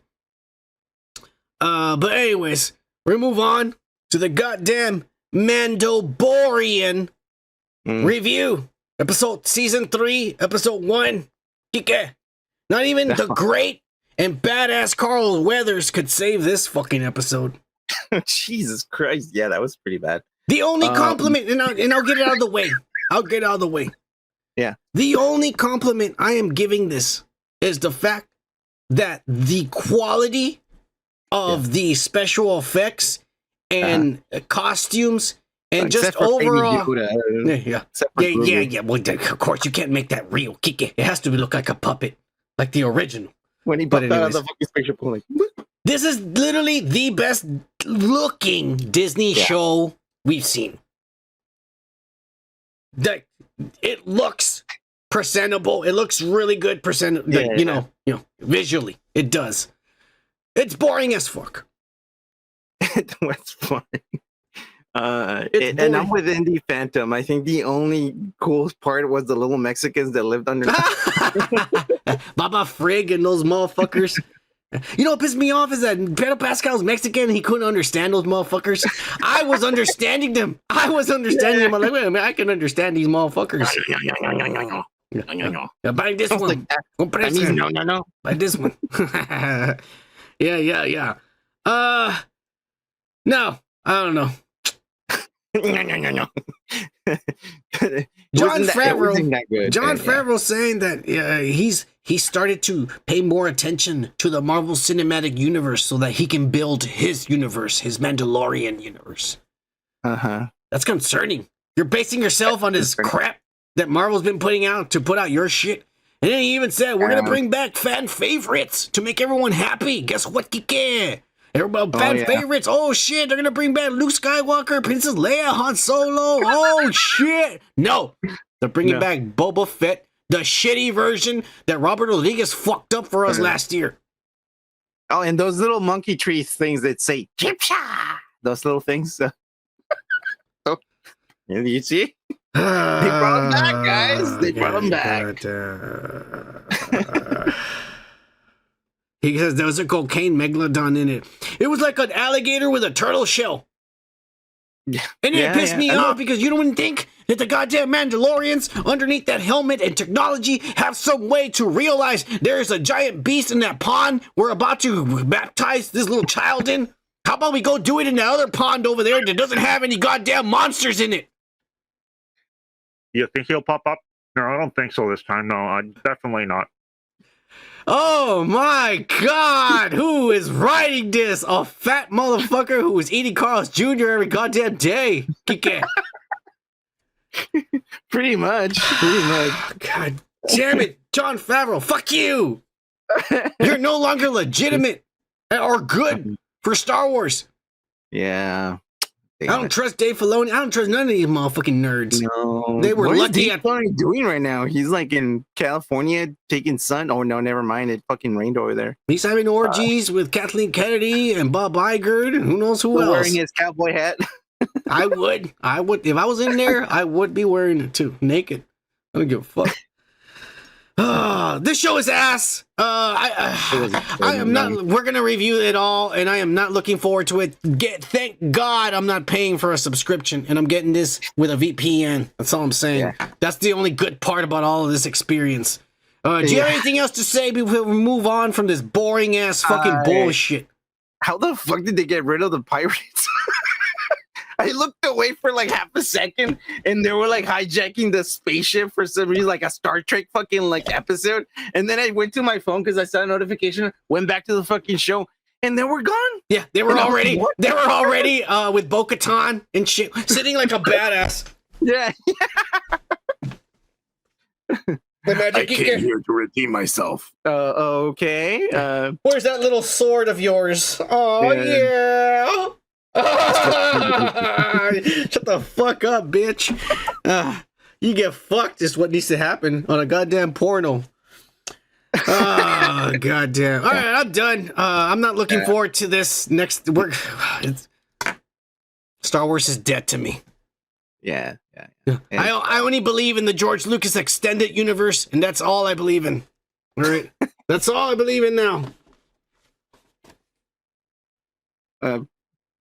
But anyways, we're going to move on to the goddamn Mandalorian review. Season 3, episode 1. Kike. Not even the great and badass Carl Weathers could save this fucking episode. Jesus Christ. Yeah, that was pretty bad. The only compliment, and I'll get it out of the way. Yeah. The only compliment I am giving this is the fact that the quality of the special effects and costumes and Except just for Baby overall, Yoda, yeah. Well, of course you can't make that real. It has to look like a puppet, like the original. When he popped out of the fucking spaceship, like, this is literally the best looking Disney show we've seen. It looks presentable. It looks really good. You know, visually, it does. It's boring as fuck. That's fun. And I'm with Indie Phantom. I think the only cool part was the little Mexicans that lived under Baba Frig and those motherfuckers. You know what pissed me off is that Pedro Pascal's Mexican and he couldn't understand those motherfuckers. I was understanding them. I'm like, wait a minute, I can understand these motherfuckers. Buy this one. No. Buy this one. Yeah. No, I don't know. No. John Favreau. John Favreau saying that he started to pay more attention to the Marvel Cinematic Universe so that he can build his universe, his Mandalorian universe. That's concerning. You're basing yourself on this crap that Marvel's been putting out to put out your shit. And then he even said, we're going to bring back fan favorites to make everyone happy. Guess what, Kike? Everybody, fan favorites. Oh, shit. They're going to bring back Luke Skywalker, Princess Leia, Han Solo. Oh, shit. No. They're bringing back Boba Fett, the shitty version that Robert Rodriguez fucked up for us last year. Oh, and those little monkey tree things that say, Chipsha! Those little things. Oh, you see? They brought them back, guys. They brought them back. He says there was a cocaine megalodon in it. It was like an alligator with a turtle shell. And it pissed me off because you don't think that the goddamn Mandalorians underneath that helmet and technology have some way to realize there's a giant beast in that pond we're about to baptize this little child in? How about we go do it in the other pond over there that doesn't have any goddamn monsters in it? You think he'll pop up? No, I don't think so this time. No, definitely not. Oh my God! Who is writing this? A fat motherfucker who is eating Carl's Jr. every goddamn day. Pretty much. God damn it, John Favreau! Fuck you! You're no longer legitimate or good for Star Wars. Yeah. I don't trust Dave Filoni. I don't trust none of these motherfucking nerds. No. They were lucky. What is Dave Filoni doing right now? He's like in California taking sun. Oh no, never mind. It fucking rained over there. He's having orgies with Kathleen Kennedy and Bob Iger and who knows who else. Wearing his cowboy hat. I would. If I was in there, I would be wearing it too, naked. I don't give a fuck. This show is ass. I am not. We're gonna review it all, and I am not looking forward to it. Thank God I'm not paying for a subscription, and I'm getting this with a VPN. That's all I'm saying. Yeah. That's the only good part about all of this experience. Do you have anything else to say before we move on from this boring ass fucking bullshit? How the fuck did they get rid of the pirates? I looked away for like half a second and they were like hijacking the spaceship for some reason, like a Star Trek fucking like episode. And then I went to my phone because I saw a notification, went back to the fucking show, and they were gone. Yeah, they were already with Bo-Katan and shit, sitting like a badass. Yeah. I came here to redeem myself. Okay. Where's that little sword of yours? Oh yeah. Shut the fuck up, bitch. You get fucked is what needs to happen on a goddamn porno. Oh, goddamn. All right, I'm done. I'm not looking forward to this next work. Star Wars is dead to me. Yeah. I only believe in the George Lucas extended universe, and that's all I believe in. All right, that's all I believe in now.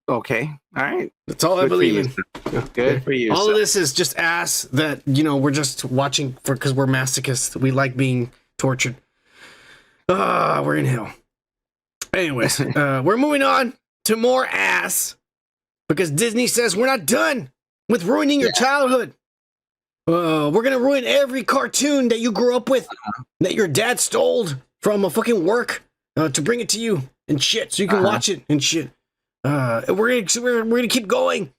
Okay. All right. That's all I believe in. Good for you. All of this is just ass that, we're just watching for because we're masochists. We like being tortured. We're in hell. Anyways, we're moving on to more ass because Disney says we're not done with ruining your childhood. We're gonna ruin every cartoon that you grew up with, that your dad stole from a fucking work to bring it to you and shit, so you can watch it and shit. We're gonna keep going.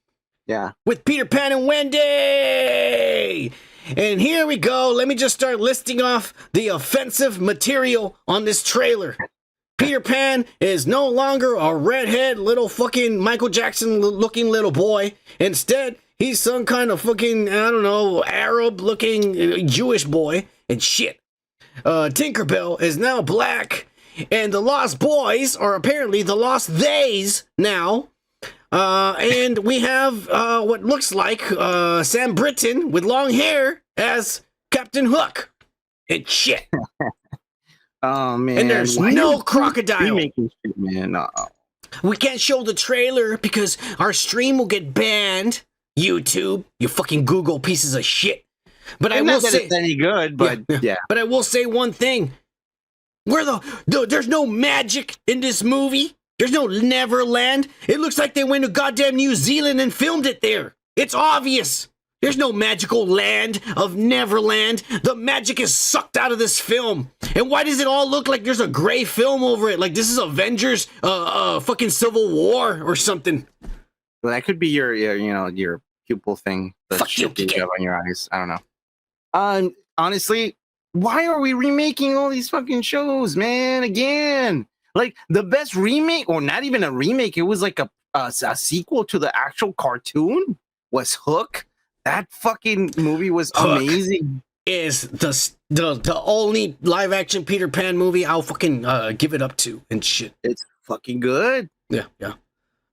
Yeah. With Peter Pan and Wendy. And here we go. Let me just start listing off the offensive material on this trailer. Peter Pan is no longer a redhead little fucking Michael Jackson looking little boy. Instead, he's some kind of fucking, I don't know, Arab looking Jewish boy and shit. Tinkerbell is now black. And the Lost Boys are apparently the Lost Theys now. And we have what looks like Sam Britton with long hair as Captain Hook and shit. Oh man! And there's no crocodile. Shit, man. We can't show the trailer because our stream will get banned. YouTube, you fucking Google pieces of shit. But I will say it's any good. But yeah. But I will say one thing: there's no magic in this movie. There's no Neverland. It looks like they went to goddamn New Zealand and filmed it there. It's obvious. There's no magical land of Neverland. The magic is sucked out of this film. And why does it all look like there's a gray film over it? Like this is Avengers, fucking Civil War or something. Well, that could be your pupil thing. The Fuck shit you, that you have on your eyes. I don't know. Honestly, why are we remaking all these fucking shows, man? Again, like the best remake, or not even a remake. It was like a sequel to the actual cartoon. Was Hook. That fucking movie was Hook amazing. Is the only live action Peter Pan movie I'll fucking give it up to and shit. It's fucking good. Yeah.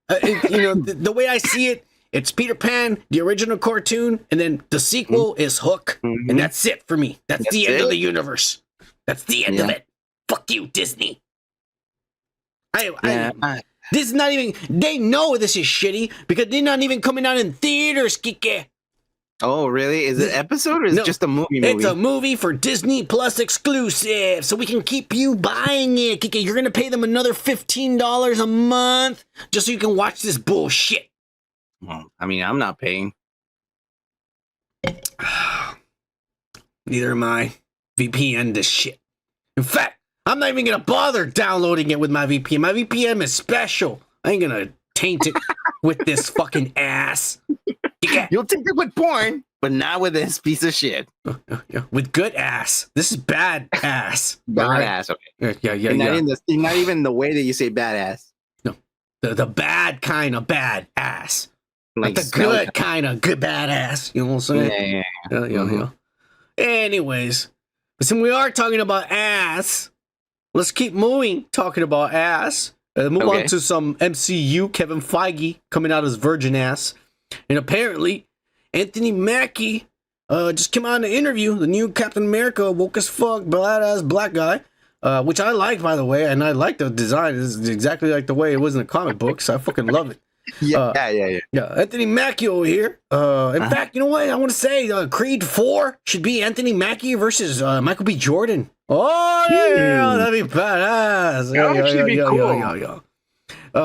The way I see it, it's Peter Pan, the original cartoon, and then the sequel is Hook, and that's it for me. That's the end of the universe. That's the end of it. Fuck you, Disney. This is not even. They know this is shitty because they're not even coming out in theaters, Kike. Oh, really? Is it episode or is it just a movie? It's a movie for Disney Plus exclusive, so we can keep you buying it. Kike, you're gonna pay them another $15 a month just so you can watch this bullshit. Well, I mean, I'm not paying. Neither am I. VPN this shit. In fact, I'm not even gonna bother downloading it with my VPN. My VPN is special. I ain't gonna taint it with this fucking ass. You'll take it with porn, but not with this piece of shit. With good ass. This is bad ass. Bad ass, okay. Yeah. Not even the way that you say badass. No. The bad kind of bad ass. Like the good kind of good bad ass. You know what I'm saying? Yeah. Anyways, since we are talking about ass, let's keep moving talking about ass. Move on to some MCU. Kevin Feige coming out as virgin ass. And apparently, Anthony Mackie just came out in an interview. The new Captain America, woke as fuck, badass black guy, which I like, by the way. And I like the design. It's exactly like the way it was in the comic books. So I fucking love it. Yeah. Anthony Mackie over here. In fact, you know what? I want to say Creed 4 should be Anthony Mackie versus Michael B. Jordan. Oh, yeah. That'd be badass. Yeah.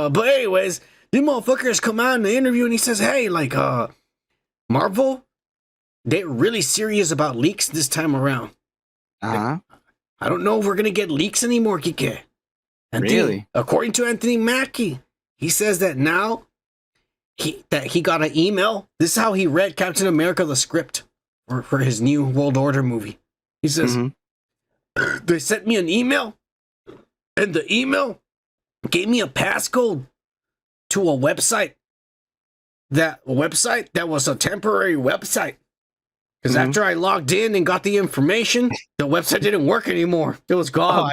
But anyways, these motherfuckers come out in the interview and he says, hey, like, Marvel, they're really serious about leaks this time around. I don't know if we're going to get leaks anymore, Kike. Really? According to Anthony Mackie, he says that now he got an email. This is how he read Captain America, the script for his new World Order movie. He says, they sent me an email, and the email gave me a passcode to a website. That website that was a temporary website. Because after I logged in and got the information, the website didn't work anymore. It was gone. Oh,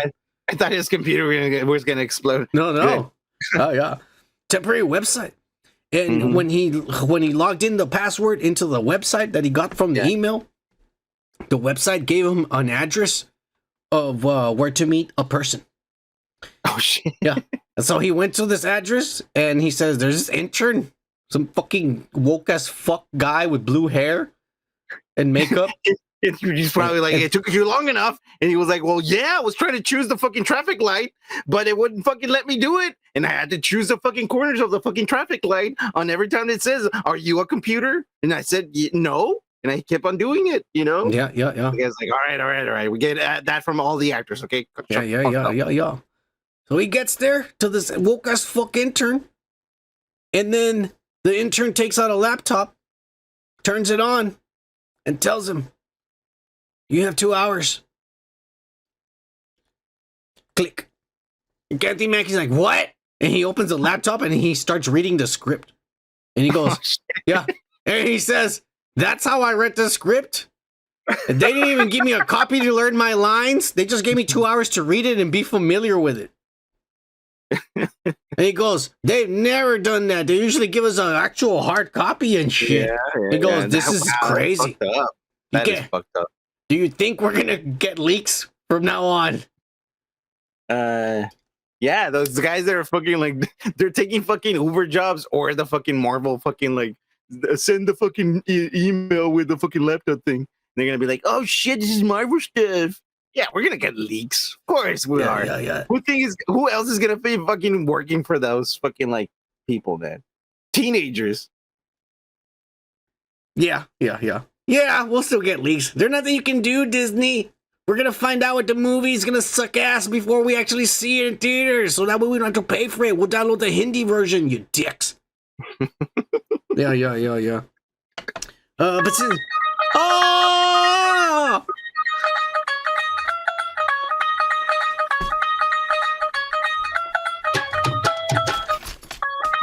I thought his computer was going to explode. No. Oh, yeah. Temporary website. And when he logged in the password into the website that he got from the email, the website gave him an address of where to meet a person. Oh, shit. Yeah. And so he went to this address and he says, there's this intern, some fucking woke as fuck guy with blue hair and makeup. He's probably like, it took you long enough. And he was like, well, yeah, I was trying to choose the fucking traffic light, but it wouldn't fucking let me do it. And I had to choose the fucking corners of the fucking traffic light on every time it says, are you a computer? And I said, no. and I kept on doing it. You know? Yeah. I was like, all right. We get that from all the actors, okay? Yeah. So he gets there to this woke ass fuck intern, and then the intern takes out a laptop, turns it on, and tells him, "You have 2 hours." Click. And Anthony Mackie's like, "What?" And he opens the laptop and he starts reading the script. And he goes, "Yeah." And he says, "That's how I read the script. And they didn't even give me a copy to learn my lines. They just gave me 2 hours to read it and be familiar with it." And he goes, "They've never done that. They usually give us an actual hard copy and shit." He goes, "This is crazy. That is fucked up. Do you think we're gonna get leaks from now on?" Yeah, those guys that are fucking like, they're taking fucking Uber jobs or the fucking Marvel fucking like, send the fucking email with the fucking laptop thing. They're gonna be like, "Oh shit, this is Marvel stuff." Yeah, we're gonna get leaks. Of course we are. Yeah. Who else is gonna be fucking working for those fucking like people, man? Teenagers. Yeah, we'll still get leaks. There's nothing you can do, Disney. We're gonna find out what the movie's gonna suck ass before we actually see it in theaters, so that way we don't have to pay for it. We'll download the Hindi version, you dicks. Yeah. But since... Oh!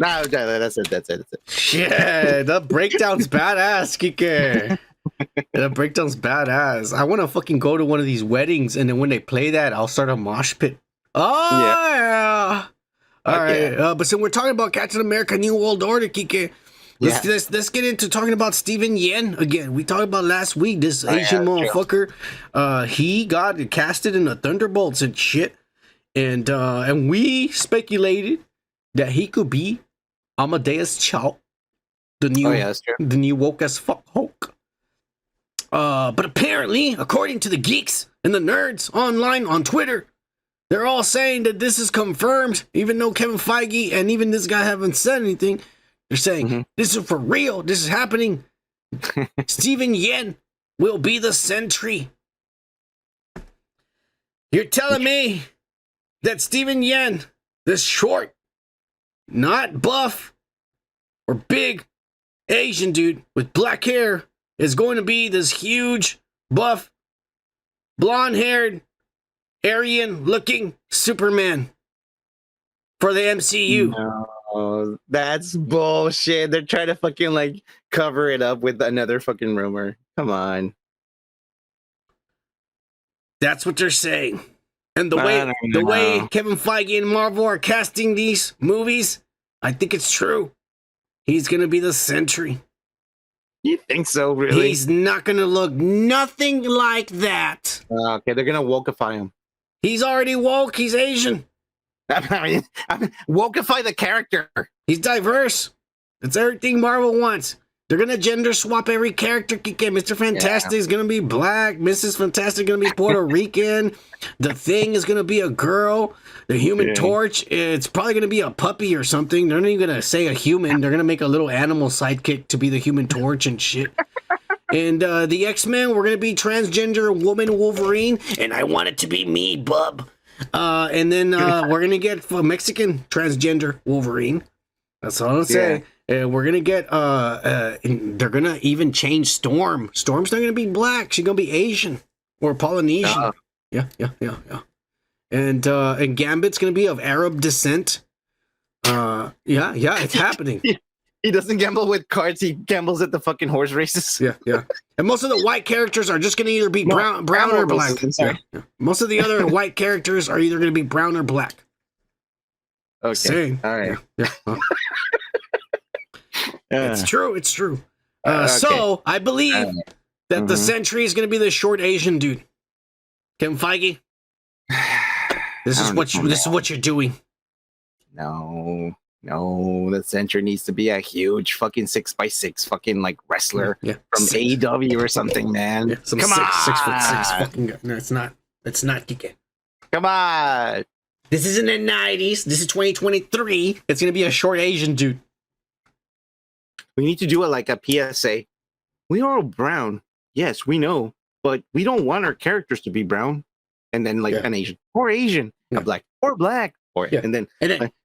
No, that's it. Shit, the breakdown's badass, Kike. The breakdown's badass. I want to fucking go to one of these weddings, and then when they play that, I'll start a mosh pit. Oh, yeah. All right. But since we're talking about Captain America New World Order, Kike, let's get into talking about Steven Yeun again. We talked about last week, this Asian motherfucker. He got casted in the Thunderbolts and shit. And we speculated that he could be Amadeus Cho, the new woke as fuck Hulk. But apparently, according to the geeks and the nerds online on Twitter, they're all saying that this is confirmed, even though Kevin Feige and even this guy haven't said anything. They're saying, this is for real, this is happening. Steven Yeun will be the Sentry. You're telling me that Steven Yeun, this short, not buff or big Asian dude with black hair, is going to be this huge, buff, blonde-haired, Aryan-looking Superman for the MCU. No, that's bullshit. They're trying to fucking like cover it up with another fucking rumor. Come on. That's what they're saying. And the way Kevin Feige and Marvel are casting these movies, I think it's true. He's going to be the Sentry. You think so, really? He's not going to look nothing like that. Okay, they're going to wokeify him. He's already woke. He's Asian. I mean, wokeify the character. He's diverse. It's everything Marvel wants. They're going to gender swap every character. Mr. Fantastic is going to be black. Mrs. Fantastic is going to be Puerto Rican. The Thing is going to be a girl. The Human Torch, it's probably going to be a puppy or something. They're not even going to say a human. They're going to make a little animal sidekick to be the Human Torch and shit. And the X-Men, we're going to be transgender woman Wolverine. And I want it to be me, bub. And then we're going to get Mexican transgender Wolverine. That's all I'm saying. We're going to get, they're going to even change Storm. Storm's not going to be black. She's going to be Asian or Polynesian. Yeah. And Gambit's going to be of Arab descent. It's happening. He doesn't gamble with cards. He gambles at the fucking horse races. Yeah. And most of the white characters are just going to either be brown or black. Yeah. Most of the other white characters are either going to be brown or black. Okay. Same. All right. Yeah. It's true. So I believe that the Sentry is going to be the short Asian dude. Kevin Feige, this is what you're doing. No, the Sentry needs to be a huge fucking 6x6 fucking like wrestler from AEW or something, man. Some Come 6'6" fucking guy. No, it's not. It's not Kike. Come on. This is in the 90s. This is 2023. It's going to be a short Asian dude. We need to do it like a PSA. we are all brown. Yes, we know, but we don't want our characters to be brown. And then like an Asian or Asian, a black or black, or and then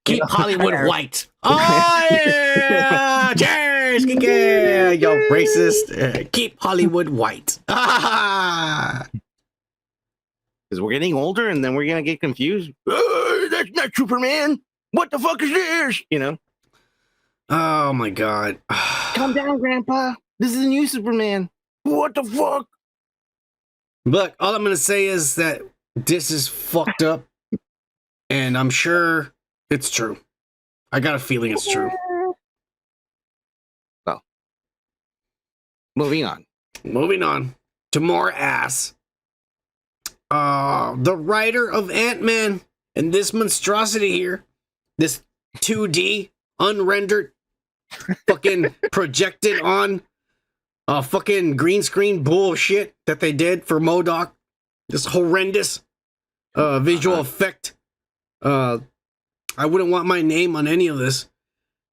keep Hollywood white. Oh yeah, cheers, yeah, yo racist. Keep Hollywood white. Because we're getting older, and then we're gonna get confused. That's not Superman. What the fuck is this? You know? Oh my god. Calm down, Grandpa. This is a new Superman. What the fuck? Look, all I'm gonna say is that this is fucked up, and I'm sure it's true. I got a feeling it's true. Well, moving on. Moving on to more ass. The writer of Ant-Man and this monstrosity here, this 2D unrendered, fucking projected on fucking green screen bullshit that they did for M.O.D.O.K. This horrendous visual effect. I wouldn't want my name on any of this.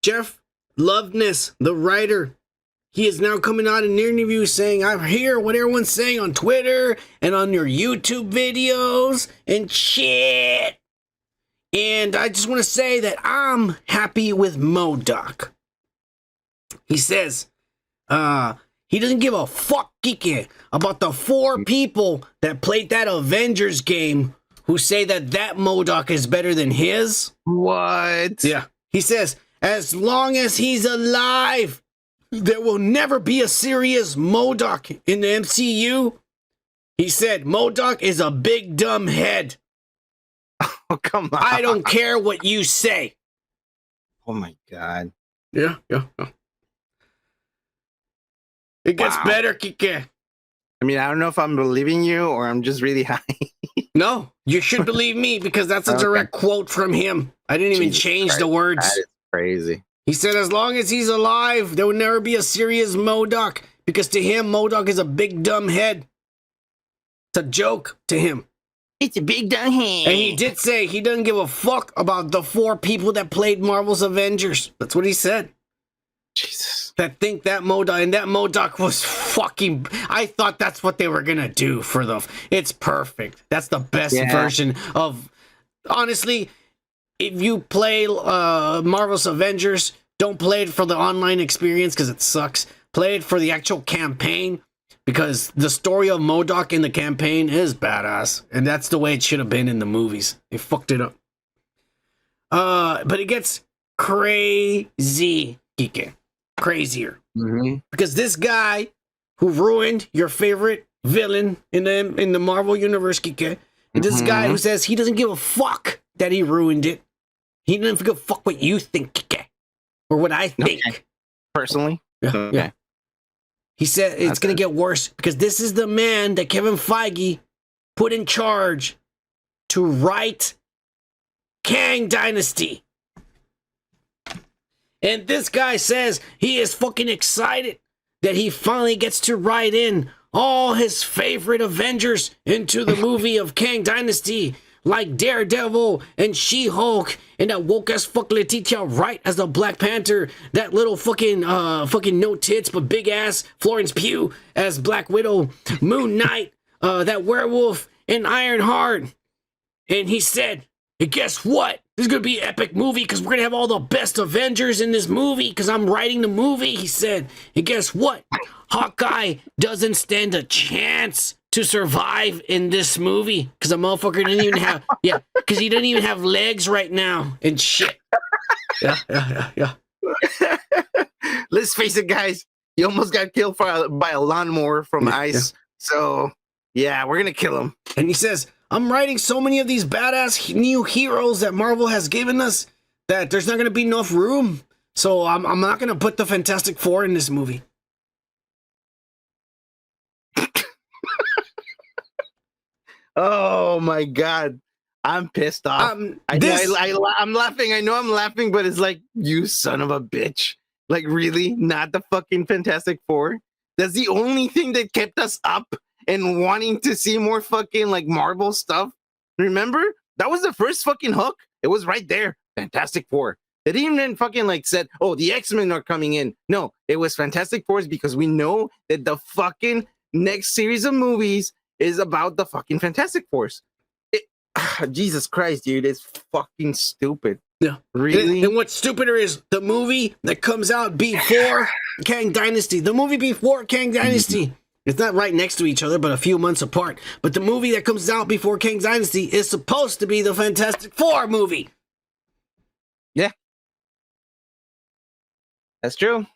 Jeff Loveness, the writer, he is now coming out in an interview saying, I hear what everyone's saying on Twitter and on your YouTube videos and shit. And I just want to say that I'm happy with M.O.D.O.K. He says, he doesn't give a fuck, Kike, about the 4 people that played that Avengers game who say that M.O.D.O.K. is better than his. What? Yeah. He says, as long as he's alive, there will never be a serious M.O.D.O.K. in the MCU. He said, M.O.D.O.K. is a big dumb head. Oh, come on. I don't care what you say. Oh, my God. Yeah. It gets better, Kike. I mean, I don't know if I'm believing you or I'm just really high. No, you should believe me because that's a direct quote from him. I didn't even change the words. That is crazy. He said, as long as he's alive, there will never be a serious M.O.D.O.K. because to him, M.O.D.O.K. is a big dumb head. It's a joke to him. It's a big dumb head. And he did say he doesn't give a fuck about the 4 people that played Marvel's Avengers. That's what he said. Jesus. That think that M.O.D.O.K. and that M.O.D.O.K. was fucking... I thought that's what they were gonna do for the... It's perfect. That's the best version of... Honestly, if you play Marvel's Avengers, don't play it for the online experience because it sucks. Play it for the actual campaign because the story of M.O.D.O.K. in the campaign is badass. And that's the way it should have been in the movies. They fucked it up. But it gets crazy, Kike. Crazier. Because this guy who ruined your favorite villain in the Marvel universe, Kike, this guy who says he doesn't give a fuck that he ruined it. He doesn't give a fuck what you think, Kike, or what I think. Okay. Personally? Yeah. He said it's going to get worse because this is the man that Kevin Feige put in charge to write Kang Dynasty. And this guy says he is fucking excited that he finally gets to write in all his favorite Avengers into the movie of Kang Dynasty, like Daredevil and She-Hulk and that woke as fuck Letitia Wright as the Black Panther, that little fucking no tits but big ass Florence Pugh as Black Widow, Moon Knight, that werewolf, and Ironheart. And he said, and guess what? This is going to be an epic movie because we're going to have all the best Avengers in this movie because I'm writing the movie, he said. And guess what? Hawkeye doesn't stand a chance to survive in this movie because the motherfucker didn't even have, because he didn't even have legs right now and shit. Yeah. Let's face it, guys. He almost got killed by a lawnmower from ice. So, yeah, we're going to kill him. And he says, I'm writing so many of these badass new heroes that Marvel has given us that there's not going to be enough room. So I'm not going to put the Fantastic Four in this movie. Oh my God. I'm pissed off. I'm laughing. I know I'm laughing, but it's like, you son of a bitch. Like, really? Not the fucking Fantastic Four? That's the only thing that kept us up and wanting to see more fucking like Marvel stuff. Remember? That was the first fucking hook. It was right there. Fantastic Four. They didn't even fucking like said, oh, the X-Men are coming in. No, it was Fantastic Four because we know that the fucking next series of movies is about the fucking Fantastic Force. Jesus Christ, dude, it's fucking stupid. Yeah. Really? And what's stupider is the movie that comes out before Kang Dynasty. The movie before Kang Dynasty. It's not right next to each other, but a few months apart. But the movie that comes out before Kang Dynasty is supposed to be the Fantastic Four movie. Yeah. That's true.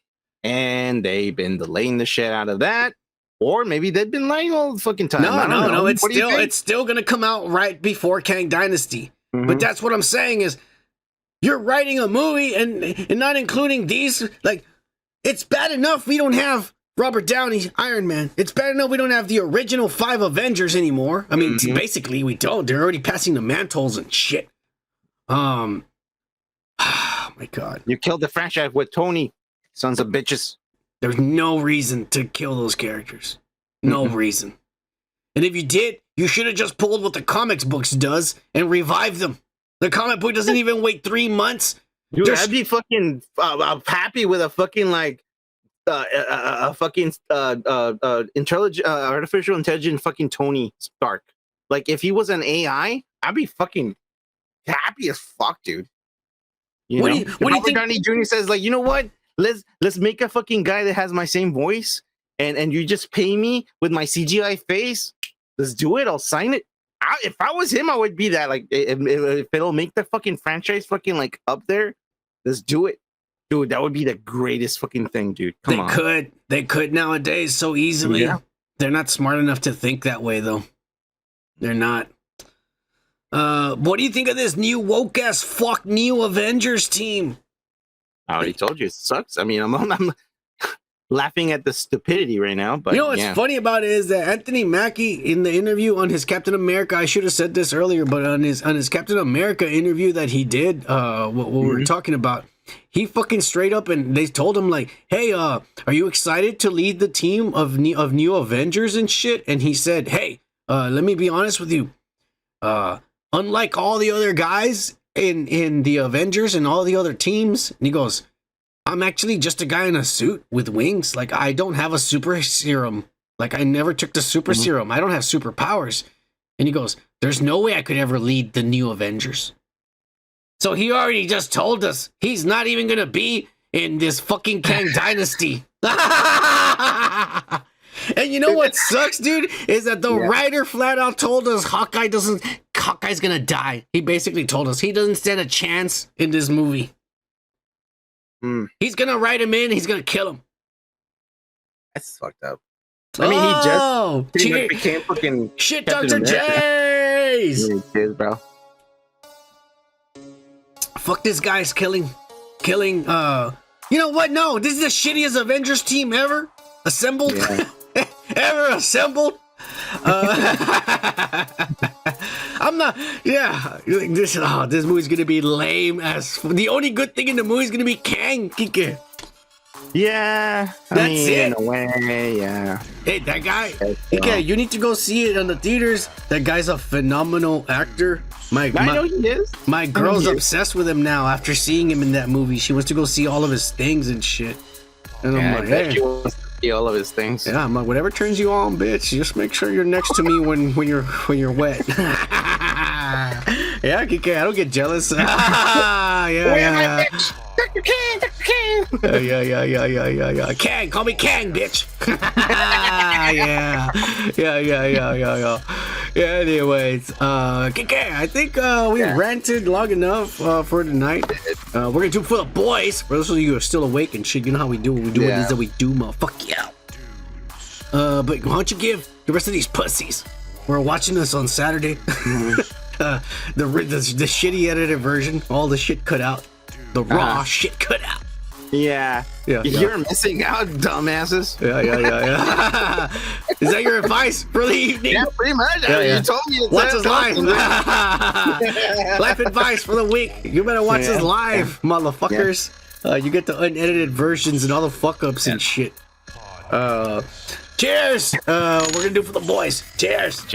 And they've been delaying the shit out of that. Or maybe they've been lying all the fucking time. No. It's still gonna come out right before Kang Dynasty. But that's what I'm saying is you're writing a movie and not including these. Like, it's bad enough we don't have Robert Downey, Iron Man. It's bad enough we don't have the original 5 Avengers anymore. I mean, basically we don't. They're already passing the mantles and shit. Oh my God. You killed the franchise with Tony, sons of bitches. There's no reason to kill those characters. No reason. And if you did, you should have just pulled what the comics books does and revived them. The comic book doesn't even wait 3 months. Dude, I'd be fucking happy with a fucking like artificial intelligence fucking Tony Stark. Like if he was an AI, I'd be fucking happy as fuck, dude. What do you think? Downey Jr. says like, you know what? Let's make a fucking guy that has my same voice, and you just pay me with my CGI face. Let's do it. I'll sign it. If I was him, I would be that. Like, if it'll make the fucking franchise fucking like up there, let's do it, dude. That would be the greatest fucking thing, dude. Come on. They could nowadays so easily. Yeah. They're not smart enough to think that way, though. They're not. What do you think of this new woke ass fuck new Avengers team? I already told you it sucks. I mean, I'm laughing at the stupidity right now, but you know what's funny about it is that Anthony Mackie in the interview on his Captain America, I should have said this earlier, but on his Captain America interview that he did, what we were talking about, he fucking straight up and they told him like, hey, are you excited to lead the team of new Avengers and shit? And he said, hey, let me be honest with you, unlike all the other guys in the Avengers and all the other teams, and he goes, I'm actually just a guy in a suit with wings. Like, I don't have a super serum. Like, I never took the super serum. I don't have superpowers. And he goes, there's no way I could ever lead the new Avengers. So he already just told us he's not even gonna be in this fucking Kang Dynasty. And you know what sucks, dude? Is that the writer flat out told us Hawkeye's gonna die. He basically told us he doesn't stand a chance in this movie. He's gonna write him in, he's gonna kill him. That's fucked up. I mean, he just became fucking shit, Dr. J's. Cheers, bro. Fuck this guy's killing. You know what? No, this is the shittiest Avengers team ever assembled. Yeah. Ever assembled. I'm not. Yeah, this movie's gonna be lame as. The only good thing in the movie is gonna be Kang. Kike. Yeah, that's it. In a way, yeah. Hey, that guy. Okay, you need to go see it in the theaters. That guy's a phenomenal actor. I know he is. My girl's obsessed with him now after seeing him in that movie. She wants to go see all of his things and shit. And I'm like, hey. She wants to see all of his things. Yeah, I'm like, whatever turns you on, bitch. Just make sure you're next to me when you're wet. Yeah, Kike, I don't get jealous. Yeah. Dr. Kang, Dr. Kang. Yeah. Kang, call me Kang, bitch. Yeah, anyways, Kike, I think we ranted long enough for tonight. We're gonna do it for the boys. For those of you who are still awake and shit, you know how we do it. We do what it is that we do, motherfucker. Yeah. But why don't you give the rest of these pussies? We're watching this on Saturday. The shitty edited version, all the shit cut out. The raw shit cut out. Yeah. You're missing out, dumbasses. Yeah. Is that your advice for the evening? Yeah, pretty much. You told me to watch us live. Life advice for the week. You better watch us live, motherfuckers. You get the unedited versions and all the fuck ups and shit. Cheers. We're gonna do it for the boys. Cheers.